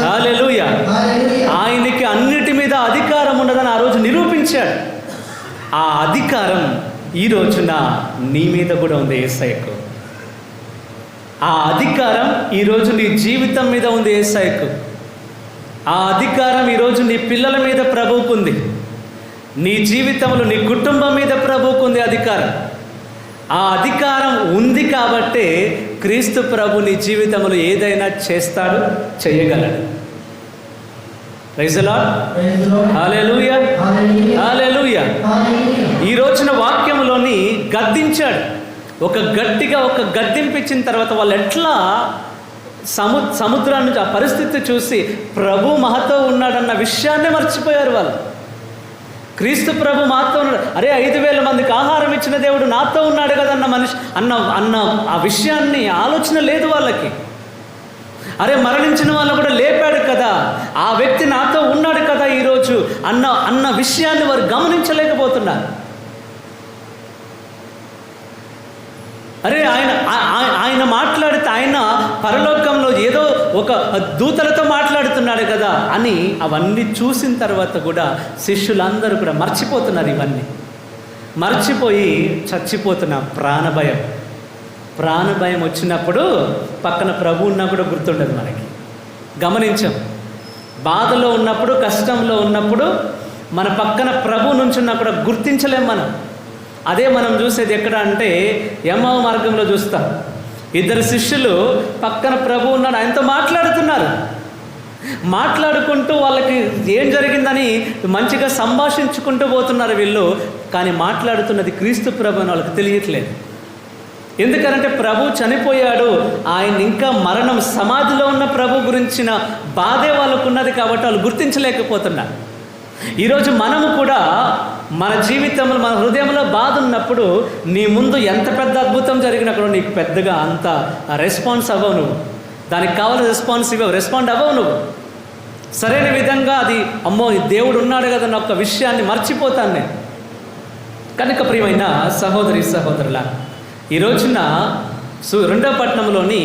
హల్లెలూయా. ఆయనకి అన్నిటి మీద అధికారం ఉన్నదని ఆ రోజు నిరూపించాడు. ఆ అధికారం ఈ రోజున నీ మీద కూడా ఉంది యేసయ్యకు. ఆ అధికారం ఈరోజు నీ జీవితం మీద ఉంది యేసయ్యకు. ఆ అధికారం ఈరోజు నీ పిల్లల మీద ప్రభువుకుంది, నీ జీవితంలో నీ కుటుంబం మీద ప్రభువుకుంది అధికారం. ఆ అధికారం ఉంది కాబట్టే క్రీస్తు ప్రభు నీ జీవితంలో ఏదైనా చేస్తాడు, చేయగలడు. ప్రైజ్ ది లార్డ్, హల్లెలూయా, హల్లెలూయా. ఈ రోజున వాక్యంలోని గద్దించాడు. ఒక గద్దింపించిన తర్వాత వాళ్ళు ఎట్లా సముద్రాన్ని ఆ పరిస్థితి చూసి ప్రభు మాతో ఉన్నాడన్న విషయాన్నే మర్చిపోయారు వాళ్ళు. క్రీస్తు ప్రభు మాతో ఉన్నాడు, అరే 5,000 మందికి ఆహారం ఇచ్చిన దేవుడు నాతో ఉన్నాడు కదన్న అన్న ఆ విషయాన్ని ఆలోచన లేదు వాళ్ళకి. అరే మరణించిన వాళ్ళు కూడా లేపాడు కదా, ఆ వ్యక్తి నాతో ఉన్నాడు కదా ఈరోజు అన్న విషయాన్ని వారు గమనించలేకపోతున్నారు. అరే ఆయన మాట్లాడితే ఆయన పరలోకంలో ఏదో ఒక దూతలతో మాట్లాడుతున్నాడు కదా అని అవన్నీ చూసిన తర్వాత కూడా శిష్యులందరూ కూడా మర్చిపోతున్నారు. ఇవన్నీ మర్చిపోయి చచ్చిపోతున్న ప్రాణభయం వచ్చినప్పుడు పక్కన ప్రభు ఉన్నా కూడా గుర్తుండదు మనకి. గమనించాం, బాధలో ఉన్నప్పుడు, కష్టంలో ఉన్నప్పుడు మన పక్కన ప్రభు నుంచున్నా కూడా గుర్తించలేం మనం. అదే మనం చూసేది ఎక్కడ అంటే ఎమ్మవ మార్గంలో చూస్తాం. 2 శిష్యులు పక్కన ప్రభు ఉన్నాడు, ఆయనతో మాట్లాడుకుంటూ వాళ్ళకి ఏం జరిగిందని మంచిగా సంభాషించుకుంటూ పోతున్నారు వీళ్ళు. కానీ మాట్లాడుతున్నది క్రీస్తు ప్రభు అని వాళ్ళకి తెలియట్లేదు. ఎందుకంటే ప్రభు చనిపోయాడు, ఆయన ఇంకా మరణం, సమాధిలో ఉన్న ప్రభు గురించిన బాధే వాళ్ళకు ఉన్నది కాబట్టి వాళ్ళు గుర్తించలేకపోతున్నారు. ఈరోజు మనము కూడా మన జీవితంలో, మన హృదయంలో బాధ ఉన్నప్పుడు నీ ముందు ఎంత పెద్ద అద్భుతం జరిగినా కూడా నీకు పెద్దగా అంత రెస్పాన్స్ అవ్వవు. నువ్వు దానికి కావాల్సిన రెస్పాండ్ అవ్వవు. నువ్వు సరైన విధంగా అది అమ్మో దేవుడు ఉన్నాడు కదా అన్న ఒక్క విషయాన్ని మర్చిపోతాను నేను. కనుక ప్రియమైన సహోదరి సహోదరుల, ఈ రోజున 2వ పట్టణంలోని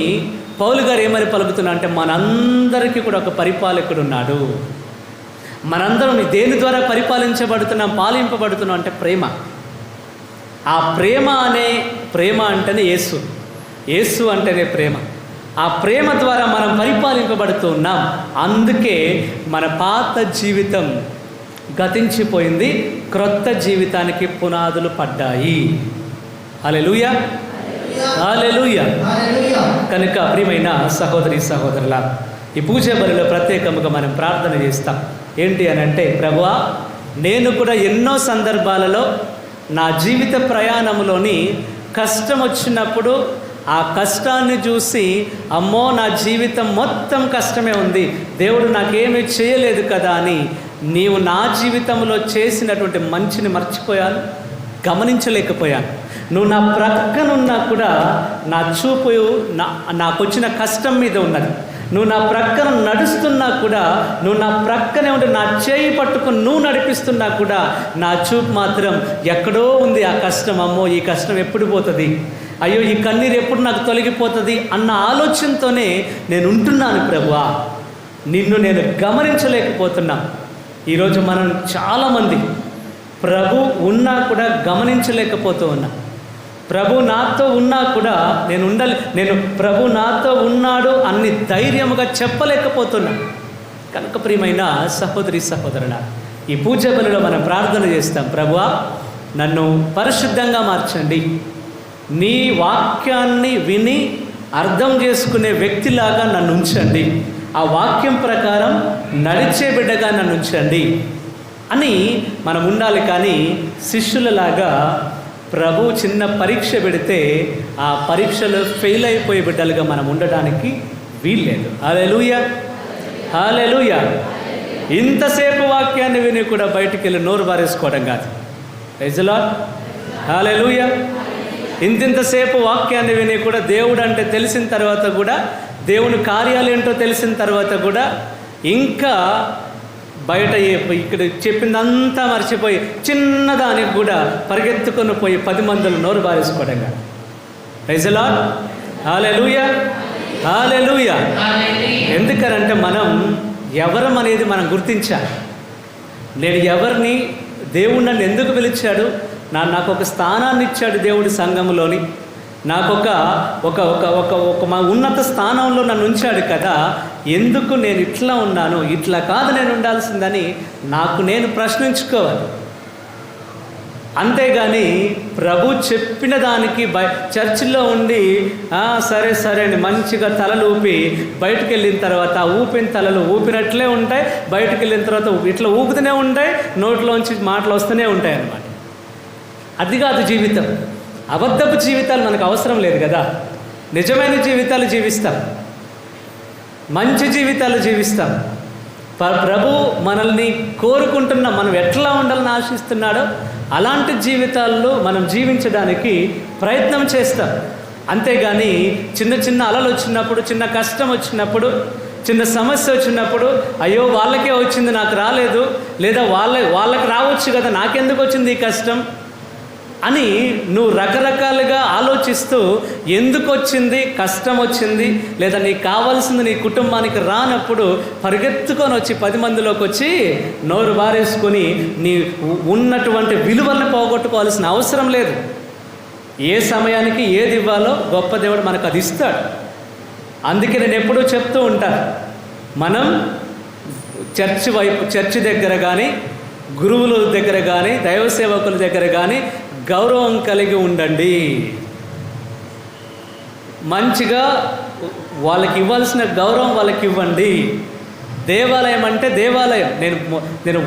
పౌలు గారు ఏమని పలుకుతున్నా అంటే మనందరికీ కూడా ఒక పరిపాలకుడు ఉన్నాడు. మనందరం దేని ద్వారా పాలింపబడుతున్నాం అంటే ప్రేమ. ఆ ప్రేమ అంటేనే యేసు. యేసు అంటేనే ప్రేమ. ఆ ప్రేమ ద్వారా మనం పరిపాలింపబడుతూ ఉన్నాం. అందుకే మన పాత జీవితం గతించిపోయింది, క్రొత్త జీవితానికి పునాదులు పడ్డాయి. హల్లెలూయా, హల్లెలూయా. హల్లెలూయా. కనుక ప్రియమైన సహోదరి సహోదరుల, ఈ పూజ బలిలో ప్రత్యేకంగా మనం ప్రార్థన చేస్తాం. ఏంటి అని అంటే, ప్రభువా, నేను కూడా ఎన్నో సందర్భాలలో నా జీవిత ప్రయాణంలోని కష్టం వచ్చినప్పుడు ఆ కష్టాన్ని చూసి, అమ్మో నా జీవితం మొత్తం కష్టమే ఉంది, దేవుడు నాకేమీ చేయలేదు కదా అని నీవు నా జీవితంలో చేసినటువంటి మంచిని మర్చిపోయాను, గమనించలేకపోయాను. నువ్వు నా ప్రక్కనున్నా కూడా నా చూపు నాకు వచ్చిన కష్టం మీద ఉన్నది. నువ్వు నా ప్రక్కన నడుస్తున్నా కూడా, నువ్వు నా ప్రక్కనే ఉండి నా చేయి పట్టుకుని నువ్వు నడిపిస్తున్నా కూడా నా చూపు మాత్రం ఎక్కడో ఉంది ఆ కష్టం. అమ్మో ఈ కష్టం ఎప్పుడు పోతుంది, అయ్యో ఈ కన్నీరు ఎప్పుడు నాకు తొలగిపోతుంది అన్న ఆలోచనతోనే నేను ఉంటున్నాను ప్రభువా. నిన్ను నేను గమనించలేకపోతున్నా. ఈరోజు మనం చాలామంది ప్రభు ఉన్నా కూడా గమనించలేకపోతూ ఉన్నా. ప్రభు నాతో ఉన్నా కూడా నేను ప్రభు నాతో ఉన్నాడు అన్ని ధైర్యముగా చెప్పలేకపోతున్నా. కనుక ప్రియమైన సహోదరి సహోదరుల, ఈ పూజ బలిలో మనం ప్రార్థన చేస్తాం. ప్రభువా, నన్ను పరిశుద్ధంగా మార్చండి, నీ వాక్యాన్ని విని అర్థం చేసుకునే వ్యక్తిలాగా నన్ను ఉంచండి, ఆ వాక్యం ప్రకారం నడిచే బిడ్డగా నన్ను ఉంచండి అని మనం ఉండాలి. కానీ శిష్యులలాగా ప్రభు చిన్న పరీక్ష పెడితే ఆ పరీక్షలో ఫెయిల్ అయిపోయే బిడ్డలుగా మనం ఉండడానికి వీల్లేదు. హల్లెలూయా, హల్లెలూయా. ఇంతసేపు వాక్యాన్ని విని కూడా బయటికి వెళ్ళి నోరు బారేసుకోవడం కాదు. ప్రైజ్ ది లార్డ్, హల్లెలూయా. ఇంతసేపు వాక్యాన్ని విని కూడా దేవుడు అంటే తెలిసిన తర్వాత కూడా, దేవుని కార్యాలు ఏంటో తెలిసిన తర్వాత కూడా ఇంకా బయట ఇక్కడ చెప్పిందంతా మర్చిపోయి చిన్నదానికి కూడా పరిగెత్తుకొని పోయి 10 మందులు నోరు బారేసుకోవడం కాదు. ప్రైజ్ ది లార్డ్, హల్లెలూయా, హల్లెలూయా. ఎందుకనంటే మనం ఎవరం అనేది మనం గుర్తించాలి. నేను ఎవరిని, దేవుడు నన్ను ఎందుకు పిలిచాడు, నాకు ఒక స్థానాన్ని ఇచ్చాడు దేవుడి సంఘంలోని, నాకు ఒక మా ఉన్నత స్థానంలో నన్ను ఉంచాడు కదా, ఎందుకు నేను ఇట్లా ఉన్నాను, ఇట్లా కాదు నేను ఉండాల్సిందని నాకు నేను ప్రశ్నించుకోవాలి. అంతేగాని ప్రభు చెప్పిన దానికి చర్చిలో ఉండి సరే సరే అని మంచిగా తలలు ఊపి బయటకు వెళ్ళిన తర్వాత ఊపిన తలలు ఊపినట్లే ఉంటాయి, బయటకు వెళ్ళిన తర్వాత ఇట్లా ఊపుతూనే ఉంటాయి, నోట్లోంచి మాటలు వస్తూనే ఉంటాయి అన్నమాట. అది కాదు జీవితం. అబద్ధపు జీవితాలు మనకు అవసరం లేదు కదా. నిజమైన జీవితాలు జీవిస్తాం, మంచి జీవితాలు జీవిస్తాం. ప్రభు మనల్ని కోరుకుంటున్న, మనం ఎట్లా ఉండాలని ఆశిస్తున్నాడో అలాంటి జీవితాల్లో మనం జీవించడానికి ప్రయత్నం చేస్తాం. అంతేగాని చిన్న చిన్న అలలు వచ్చినప్పుడు, చిన్న కష్టం వచ్చినప్పుడు, చిన్న సమస్య వచ్చినప్పుడు అయ్యో వాళ్ళకే వచ్చింది నాకు రాలేదు, లేదా వాళ్ళకి రావచ్చు కదా నాకెందుకు వచ్చింది ఈ కష్టం అని నువ్వు రకరకాలుగా ఆలోచిస్తూ ఎందుకు వచ్చింది, కష్టం వచ్చింది, లేదా నీకు కావాల్సింది నీ కుటుంబానికి రానప్పుడు పరిగెత్తుకొని వచ్చి 10 మందిలోకి వచ్చి నోరు బారేసుకొని నీ ఉన్నటువంటి విలువలను పోగొట్టుకోవాల్సిన అవసరం లేదు. ఏ సమయానికి ఏది ఇవ్వాలో గొప్ప దేవుడు మనకు అది ఇస్తాడు. అందుకే నేను ఎప్పుడూ చెప్తూ ఉంటాను, మనం చర్చి దగ్గర కానీ, గురువుల దగ్గర కానీ, దైవ సేవకుల దగ్గర కానీ గౌరవం కలిగి ఉండండి. మంచిగా వాళ్ళకి ఇవ్వాల్సిన గౌరవం వాళ్ళకి ఇవ్వండి. దేవాలయం అంటే దేవాలయం. నేను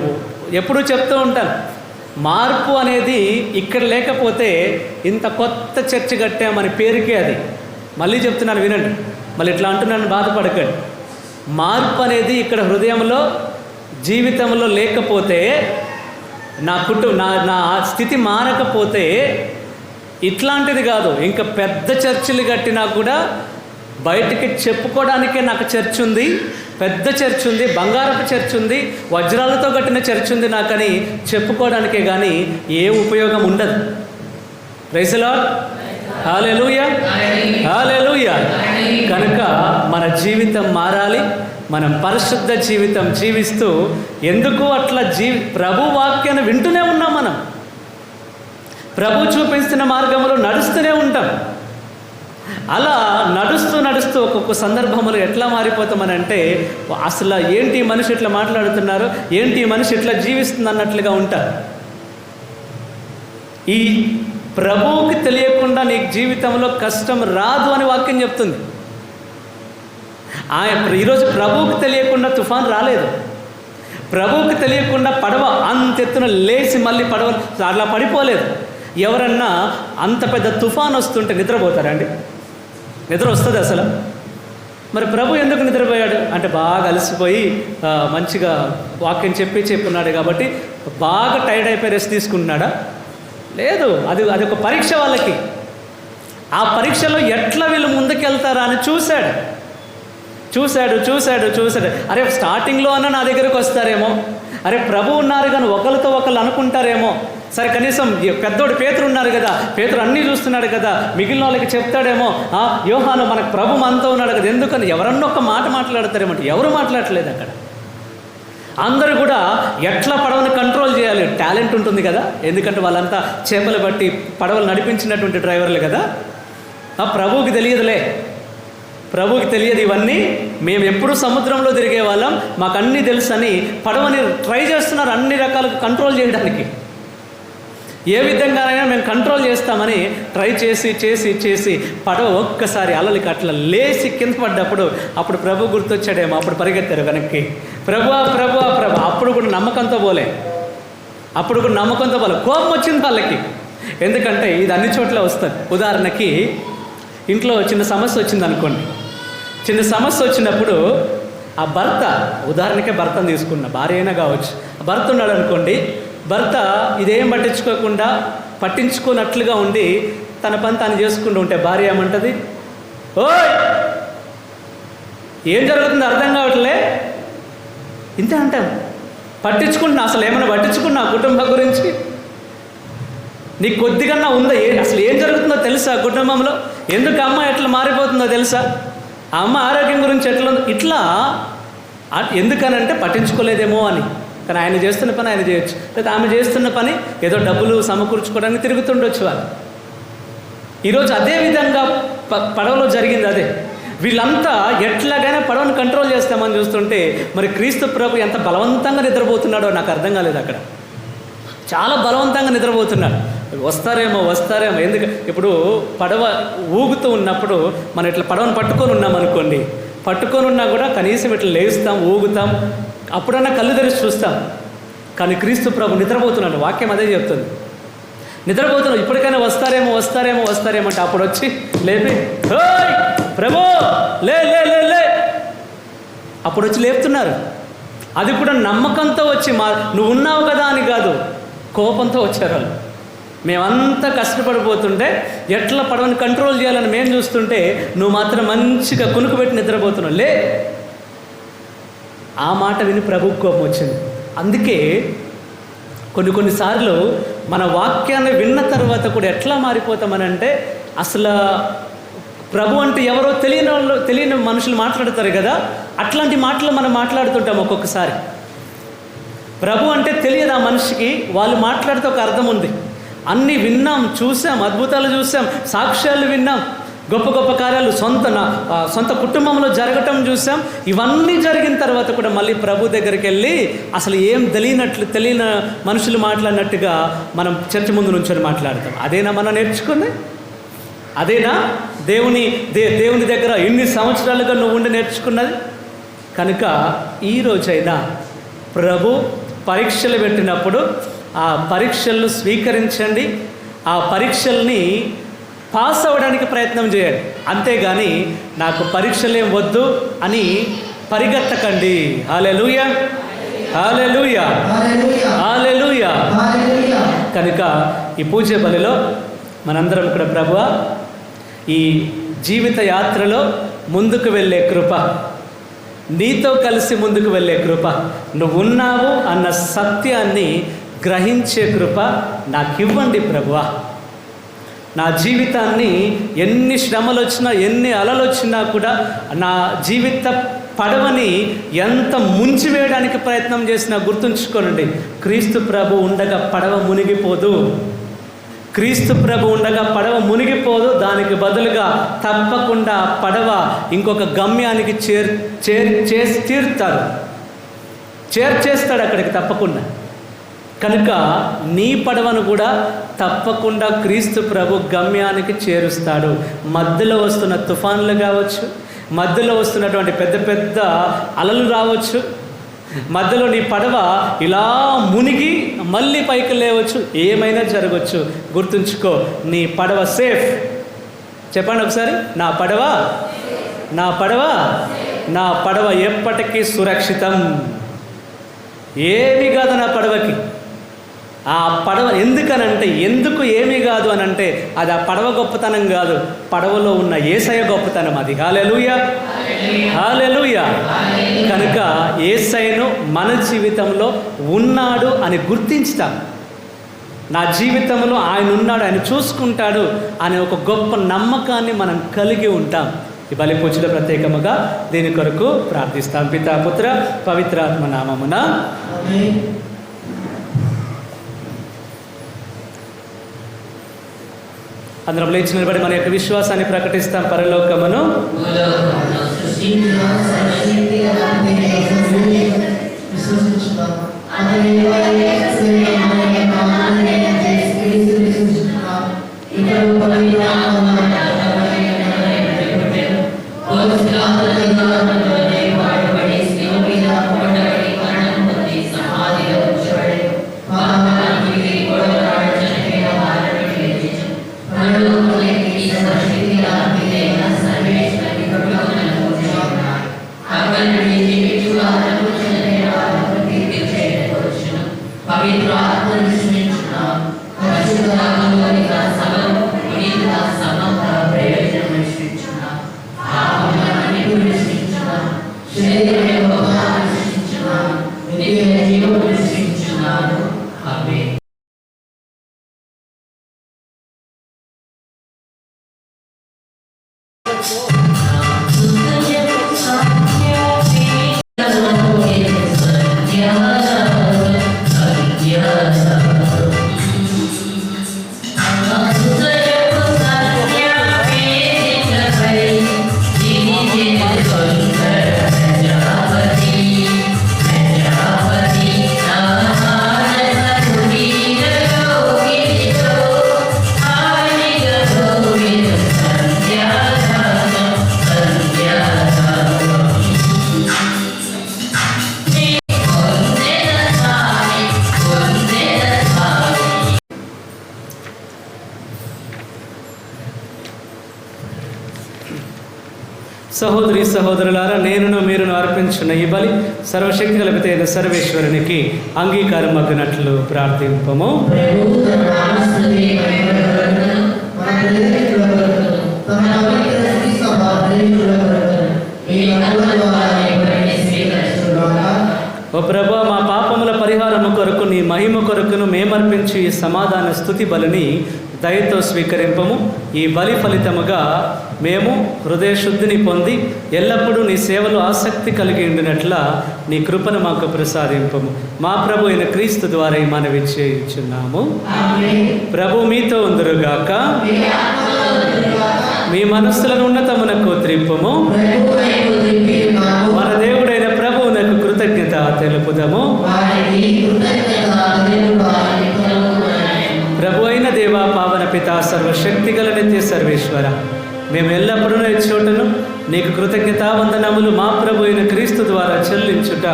ఎప్పుడూ చెప్తూ ఉంటాను, మార్పు అనేది ఇక్కడ లేకపోతే ఇంత కొత్త చర్చి కట్టామని పేరుకే అది. మళ్ళీ చెప్తున్నాను వినండి, మళ్ళీ ఇట్లా అంటున్నాను బాధపడకండి. మార్పు అనేది ఇక్కడ హృదయంలో, జీవితంలో లేకపోతే, నా స్థితి మారకపోతే ఇట్లాంటిది కాదు. ఇంకా పెద్ద చర్చిలు కట్టినా కూడా బయటికి చెప్పుకోవడానికే నాకు చర్చ్ ఉంది, పెద్ద చర్చ్ ఉంది, బంగారపు చర్చ్ ఉంది, వజ్రాలతో కట్టిన చర్చ్ ఉంది నాకని చెప్పుకోవడానికే కానీ ఏ ఉపయోగం ఉండదు. ప్రైజ్ ది లార్డ్, హల్లెలూయా, హల్లెలూయా. కనుక మన జీవితం మారాలి. మనం పరిశుద్ధ జీవితం జీవిస్తూ ఎందుకు అట్లా ప్రభు వాక్యాన్ని వింటూనే ఉన్నాం. మనం ప్రభు చూపిస్తున్న మార్గంలో నడుస్తూనే ఉంటాం. అలా నడుస్తూ నడుస్తూ ఒక్కొక్క సందర్భంలో ఎట్లా మారిపోతామనంటే అసలు ఏంటి ఈ మనిషి ఇట్లా మాట్లాడుతున్నారు, ఏంటి ఈ మనిషి ఇట్లా జీవిస్తుంది అన్నట్లుగా ఉంటారు. ఈ ప్రభువుకి తెలియకుండా నీకు జీవితంలో కష్టం రాదు అని వాక్యం చెప్తుంది. ఈరోజు ప్రభువుకి తెలియకుండా తుఫాన్ రాలేదు. ప్రభువుకి తెలియకుండా పడవ అంతెత్తున లేచి మళ్ళీ పడవ అట్లా పడిపోలేదు. ఎవరన్నా అంత పెద్ద తుఫాన్ వస్తుంటే నిద్రపోతారండి? నిద్ర వస్తుంది అసలు? మరి ప్రభు ఎందుకు నిద్రపోయాడు అంటే బాగా అలసిపోయి మంచిగా వాక్యం చెప్పున్నాడు కాబట్టి బాగా టైర్డ్ అయిపోయి రెస్ట్ తీసుకుంటున్నాడా? లేదు. అది ఒక పరీక్ష వాళ్ళకి. ఆ పరీక్షలో ఎట్లా వీళ్ళు ముందుకెళ్తారా అని చూశాడు. అరే స్టార్టింగ్లో అన్న నా దగ్గరకు వస్తారేమో, అరే ప్రభు ఉన్నారు కానీ ఒకరితో ఒకళ్ళు అనుకుంటారేమో, సరే కనీసం పెద్దోడు పేతురు ఉన్నారు కదా, పేతురు అన్నీ చూస్తున్నాడు కదా, మిగిలిన వాళ్ళకి చెప్తాడేమో, యోహాను మనకు ప్రభు మనతో ఉన్నాడు కదా, ఎందుకని ఎవరన్నా ఒక మాట మాట్లాడతారేమో. ఎవరు మాట్లాడట్లేదు అక్కడ. అందరూ కూడా ఎట్లా పడవని కంట్రోల్ చేయాలి టాలెంట్ ఉంటుంది కదా, ఎందుకంటే వాళ్ళంతా చేపలు బట్టి పడవలు నడిపించినటువంటి డ్రైవర్లు కదా. ప్రభువుకి తెలియదులే, ప్రభువుకి తెలియదు ఇవన్నీ, మేము ఎప్పుడూ సముద్రంలో తిరిగే వాళ్ళం, మాకు అన్నీ తెలుసు అని పడవని ట్రై చేస్తున్నారు అన్ని రకాలుగా కంట్రోల్ చేయడానికి. ఏ విధంగానైనా మేము కంట్రోల్ చేస్తామని ట్రై చేసి పడవ ఒక్కసారి అలలకి అట్లా లేచి కింద పడ్డప్పుడు అప్పుడు ప్రభు గుర్తొచ్చాడేమో, అప్పుడు పరిగెత్తారు వెనక్కి, ప్రభు. అప్పుడు కూడా నమ్మకంతో పోలే, కోపం వచ్చింది వాళ్ళకి. ఎందుకంటే ఇది అన్ని చోట్ల వస్తుంది. ఉదాహరణకి ఇంట్లో చిన్న సమస్య వచ్చింది అనుకోండి. చిన్న సమస్య వచ్చినప్పుడు ఆ భర్త, ఉదాహరణకే భర్తను తీసుకున్న, భార్య అయినా కావచ్చు, భర్త ఉన్నాడు అనుకోండి. భర్త ఇదేం పట్టించుకోనట్లుగా ఉండి తన పని తాను చేసుకుంటూ ఉంటే భార్య ఏమంటుంది, ఓయ్ ఏం జరుగుతుందో అర్థం కావట్లే, ఇంతే అంటాం. పట్టించుకుంటున్నా, అసలు ఏమైనా పట్టించుకున్నా కుటుంబం గురించి? నీకు కొద్దిగా ఉందా? అసలు ఏం జరుగుతుందో తెలుసా కుటుంబంలో? ఎందుకు అమ్మ ఎట్లా మారిపోతుందో తెలుసా? ఆ అమ్మ ఆరోగ్యం గురించి ఎట్లా ఉందో? ఇట్లా ఎందుకనంటే పట్టించుకోలేదేమో అని. కానీ ఆయన చేస్తున్న పని ఆయన చేయొచ్చు, లేదా ఆమె చేస్తున్న పని ఏదో డబ్బులు సమకూర్చుకోవడానికి తిరుగుతుండొచ్చు వాళ్ళు. ఈరోజు అదే విధంగా పడవలో జరిగింది అదే. వీళ్ళంతా ఎట్లాగైనా పడవను కంట్రోల్ చేస్తామని చూస్తుంటే మరి క్రీస్తు ప్రభు ఎంత బలవంతంగా నిద్రపోతున్నాడో నాకు అర్థం కాలేదు. అక్కడ చాలా బలవంతంగా నిద్రపోతున్నాడు. వస్తారేమో. ఎందుకు ఇప్పుడు పడవ ఊగుతూ ఉన్నప్పుడు మనం ఇట్లా పడవను పట్టుకొని ఉన్నామనుకోండి, పట్టుకొని ఉన్నా కూడా కనీసం ఇట్లా లేస్తాం, ఊగుతాం, అప్పుడన్నా కళ్ళు తెరిచి చూస్తాం. కానీ క్రీస్తు ప్రభు నిద్రపోతున్నాడు. వాక్యం అదే చెప్తుంది, నిద్రపోతున్నాడు. ఇప్పటికైనా వస్తారేమో అంటే అప్పుడు వచ్చి లేపి, ఓయ్ ప్రభు లే లే లే లే అప్పుడు వచ్చి లేపుతున్నారు. అది కూడా నమ్మకంతో వచ్చి, నువ్వు ఉన్నావు కదా అని కాదు, కోపంతో వచ్చారు వాళ్ళు. మేమంతా కష్టపడిపోతుంటే ఎట్లా పడవని కంట్రోల్ చేయాలని మేము చూస్తుంటే నువ్వు మాత్రం మంచిగా కునుకు పెట్టి నిద్రపోతున్నావు, లే. ఆ మాట విని ప్రభువుకు కోపం వచ్చింది. అందుకే కొన్నిసార్లు మన వాక్యాన్ని విన్న తర్వాత కూడా ఎట్లా మారిపోతామనంటే, అసలు ప్రభు అంటే ఎవరో తెలియని మనుషులు మాట్లాడతారు కదా, అట్లాంటి మాటలు మనం మాట్లాడుతుంటాం ఒక్కొక్కసారి. ప్రభు అంటే తెలియదు ఆ మనిషికి, వాళ్ళు మాట్లాడితే ఒక అర్థం ఉంది. అన్నీ విన్నాం, చూసాం, అద్భుతాలు చూసాం, సాక్ష్యాలు విన్నాం, గొప్ప గొప్ప కార్యాలు సొంత కుటుంబంలో జరగటం చూసాం. ఇవన్నీ జరిగిన తర్వాత కూడా మళ్ళీ ప్రభు దగ్గరికి వెళ్ళి అసలు ఏం తెలియని మనుషులు మాట్లాడినట్టుగా మనం చర్చ ముందు నుంచొని మాట్లాడతాం. అదేనా మనం నేర్చుకుంది? అదేనా దేవుని దగ్గర ఇన్ని సంవత్సరాలుగా నువ్వు ఉండి నేర్చుకున్నది? కనుక ఈరోజైనా ప్రభు పరీక్షలు పెట్టినప్పుడు ఆ పరీక్షలను స్వీకరించండి, ఆ పరీక్షల్ని పాస్ అవ్వడానికి ప్రయత్నం చేయండి. అంతేగాని నాకు పరీక్షలేం వద్దు అని పరిగెత్తకండి. హల్లెలూయా, హల్లెలూయా, హల్లెలూయా. కనుక ఈ పూజ బలిలో మనందరం ఇక్కడ ప్రభువా, ఈ జీవిత యాత్రలో ముందుకు వెళ్ళే కృప, నీతో కలిసి ముందుకు వెళ్ళే కృప, నువ్వు ఉన్నావు అన్న సత్యాన్ని గ్రహించే కృప నాకివ్వండి ప్రభువా. నా జీవితాన్ని ఎన్ని శ్రమలు వచ్చినా, ఎన్ని అలలు వచ్చినా కూడా నా జీవిత పడవని ఎంత ముంచివేయడానికి ప్రయత్నం చేసినా గుర్తుంచుకోనండి, క్రీస్తు ప్రభు ఉండగా పడవ మునిగిపోదు. క్రీస్తు ప్రభు ఉండగా పడవ మునిగిపోదు, దానికి బదులుగా తప్పకుండా పడవ ఇంకొక గమ్యానికి చేర్చేస్తాడు అక్కడికి తప్పకుండా. కనుక నీ పడవను కూడా తప్పకుండా క్రీస్తు ప్రభు గమ్యానికి చేరుస్తాడు. మధ్యలో వస్తున్న తుఫాన్లు కావచ్చు, మధ్యలో వస్తున్నటువంటి పెద్ద పెద్ద అలలు రావచ్చు, మధ్యలో నీ పడవ ఇలా మునిగి మళ్ళీ పైకి లేవచ్చు, ఏమైనా జరగవచ్చు. గుర్తుంచుకో, నీ పడవ సేఫ్. చెప్పండి ఒకసారి, నా పడవ నా పడవ ఎప్పటికీ సురక్షితం. ఏమీ కాదు నా పడవకి. ఆ పడవ ఎందుకు ఏమీ కాదు అని అంటే అది ఆ పడవ గొప్పతనం కాదు, పడవలో ఉన్న యేసయ్య గొప్పతనం అది. హల్లెలూయా, హల్లెలూయా. కనుక యేసయ్యను మన జీవితంలో ఉన్నాడు అని గుర్తించుతాం. నా జీవితంలో ఆయన ఉన్నాడు, ఆయన చూసుకుంటాడు అనే ఒక గొప్ప నమ్మకాన్ని మనం కలిగి ఉంటాం. ఈ బలి పూజలో ప్రత్యేకముగా దీని కొరకు ప్రార్థిస్తాం. పితా పుత్ర పవిత్రాత్మ నామమున. అందరం లేచి నిలబడి మన యొక్క విశ్వాసాన్ని ప్రకటిస్తాం. పరలోకమును సహోదరి సహోదరులారా, నేనును మీరును అర్పించున్న ఈ బలి సర్వశక్తి కలిపితైన సర్వేశ్వరునికి అంగీకారం అగ్గినట్లు ప్రార్థింపము. ఓ ప్రభా, మా పాపముల పరిహారము కొరకు నీ మహిమ కొరకును మేమర్పించి ఈ సమాధాన స్తుతి బలిని దయతో స్వీకరింపము. ఈ బలి ఫలితముగా మేము హృదయ శుద్ధిని పొంది ఎల్లప్పుడూ నీ సేవలో ఆసక్తి కలిగి ఉండినట్ల నీ కృపను మాకు ప్రసాదింపము. మా ప్రభు అయిన క్రీస్తు ద్వారా ఈ మనవి చేయుచున్నాము. ప్రభు మీతో ఉందురుగాక. మీ మనస్సులను ఉన్నతమునకు త్రిప్పుము. మన దేవుడైన ప్రభువునకు కృతజ్ఞత తెలుపుదము. ప్రభు అయిన దేవా, పావన పిత, సర్వశక్తి గల నిత్య సర్వేశ్వర, మేము ఎల్లప్పుడూ ఈ చోటను నీకు కృతజ్ఞతావందనములు మా ప్రభు అయిన క్రీస్తు ద్వారా చెల్లించుట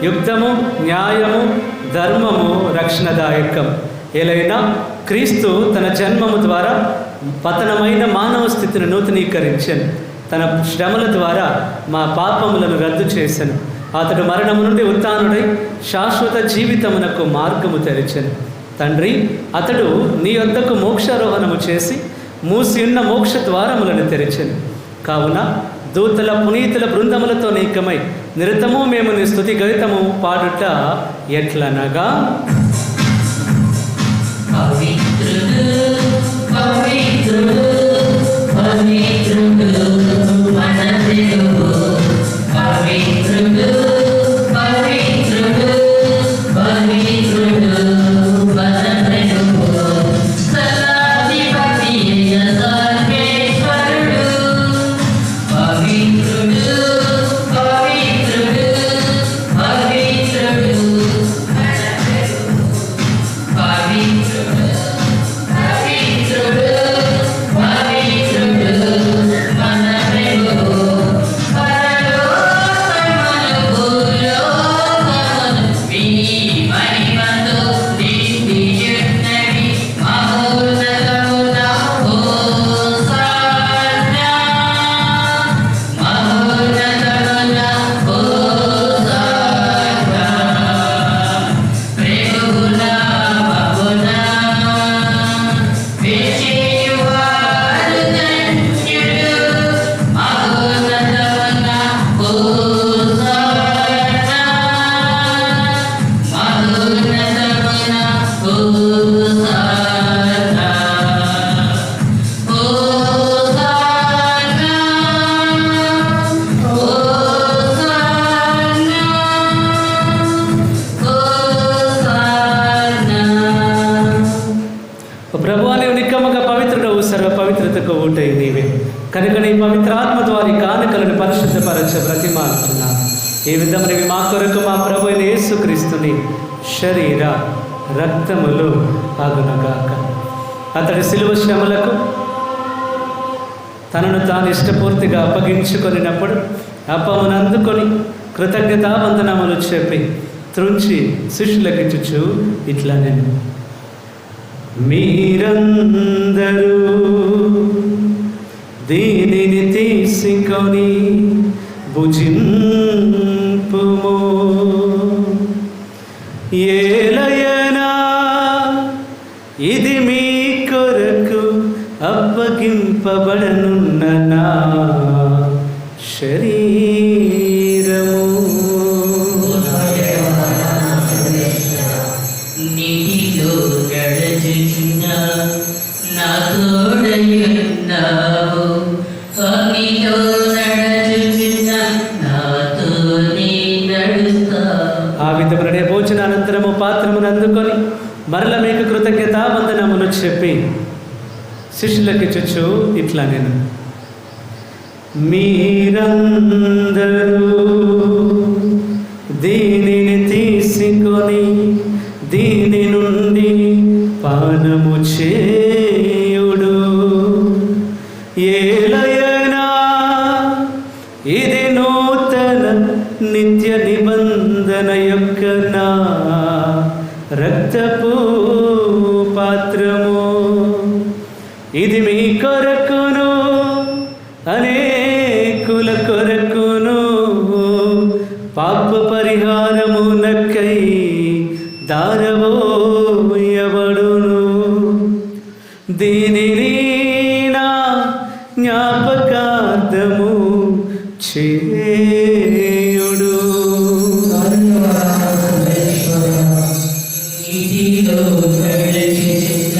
యుక్తము, న్యాయము, ధర్మము, రక్షణదాయకం. ఏలైనా క్రీస్తు తన జన్మము ద్వారా పతనమైన మానవ స్థితిని నూతనీకరించాను. తన శ్రమల ద్వారా మా పాపములను రద్దు చేశాను. అతడు మరణము నుండి ఉత్థానుడై శాశ్వత జీవితమునకు మార్గము తెరిచెను. తండ్రి, అతడు నీ వద్దకు మోక్షారోహణము చేసి మూసి ఉన్న మోక్ష ద్వారములను తెరిచెను. కావున దూతల పునీతుల బృందములతో నీకమై నిరతము మేము నీ స్తుతి గీతము పాడుట ఎట్లనగా, Salam కనుక నీ పవిత్ర ఆత్మ ద్వారా ఈ కానుకలను పరిశుద్ధపరచ బ్రతిమాలుచున్నాను. ఈ విధమున మా కొరకు మా ప్రభు అయిన యేసుక్రీస్తుని శరీర రక్తములు ఆగునగాక. అతడి శిలువ శ్రమలకు తనను తాను ఇష్టపూర్తిగా అప్పగించుకొనినప్పుడు అప్పమును అందుకొని కృతజ్ఞతావందనములు చెప్పి త్రుంచి శిష్యులకిచ్చుచు ఇట్లా నేను మీరందరూ దీనిని తీసుకొని భుజింపుము. ఏలయనా ఇది మీ కొరకు అప్పగింపబడనున్న నా శరీరము. నీటిలో నడుచుచున్న నా తోడయున్నావు, స్వామిలో నడుచుచున్న నాతో నీ నడుస్తావు. ఆ విధమునే భోజనానంతరము పాత్రమును అందుకొని మరల మీకు కృతజ్ఞతావందనములు చెప్పి శిష్యులకిచ్చుచు ఇట్లా నేను మీరందరూ దీనిని తీసుకొని దీని నుండి పానము చేయుడు. ఏలయనా ఇది నూతన నిత్య నిబంధన యొక్క నా రక్తపు పాత్రము. ఇది మీ కొరకును అనేకుల కొరకును పాప పరిహారమునకై దారవోయబడును. దీనిని నా జ్ఞాపకార్థము చేయుడు. నీటిలో నడుచుచున్న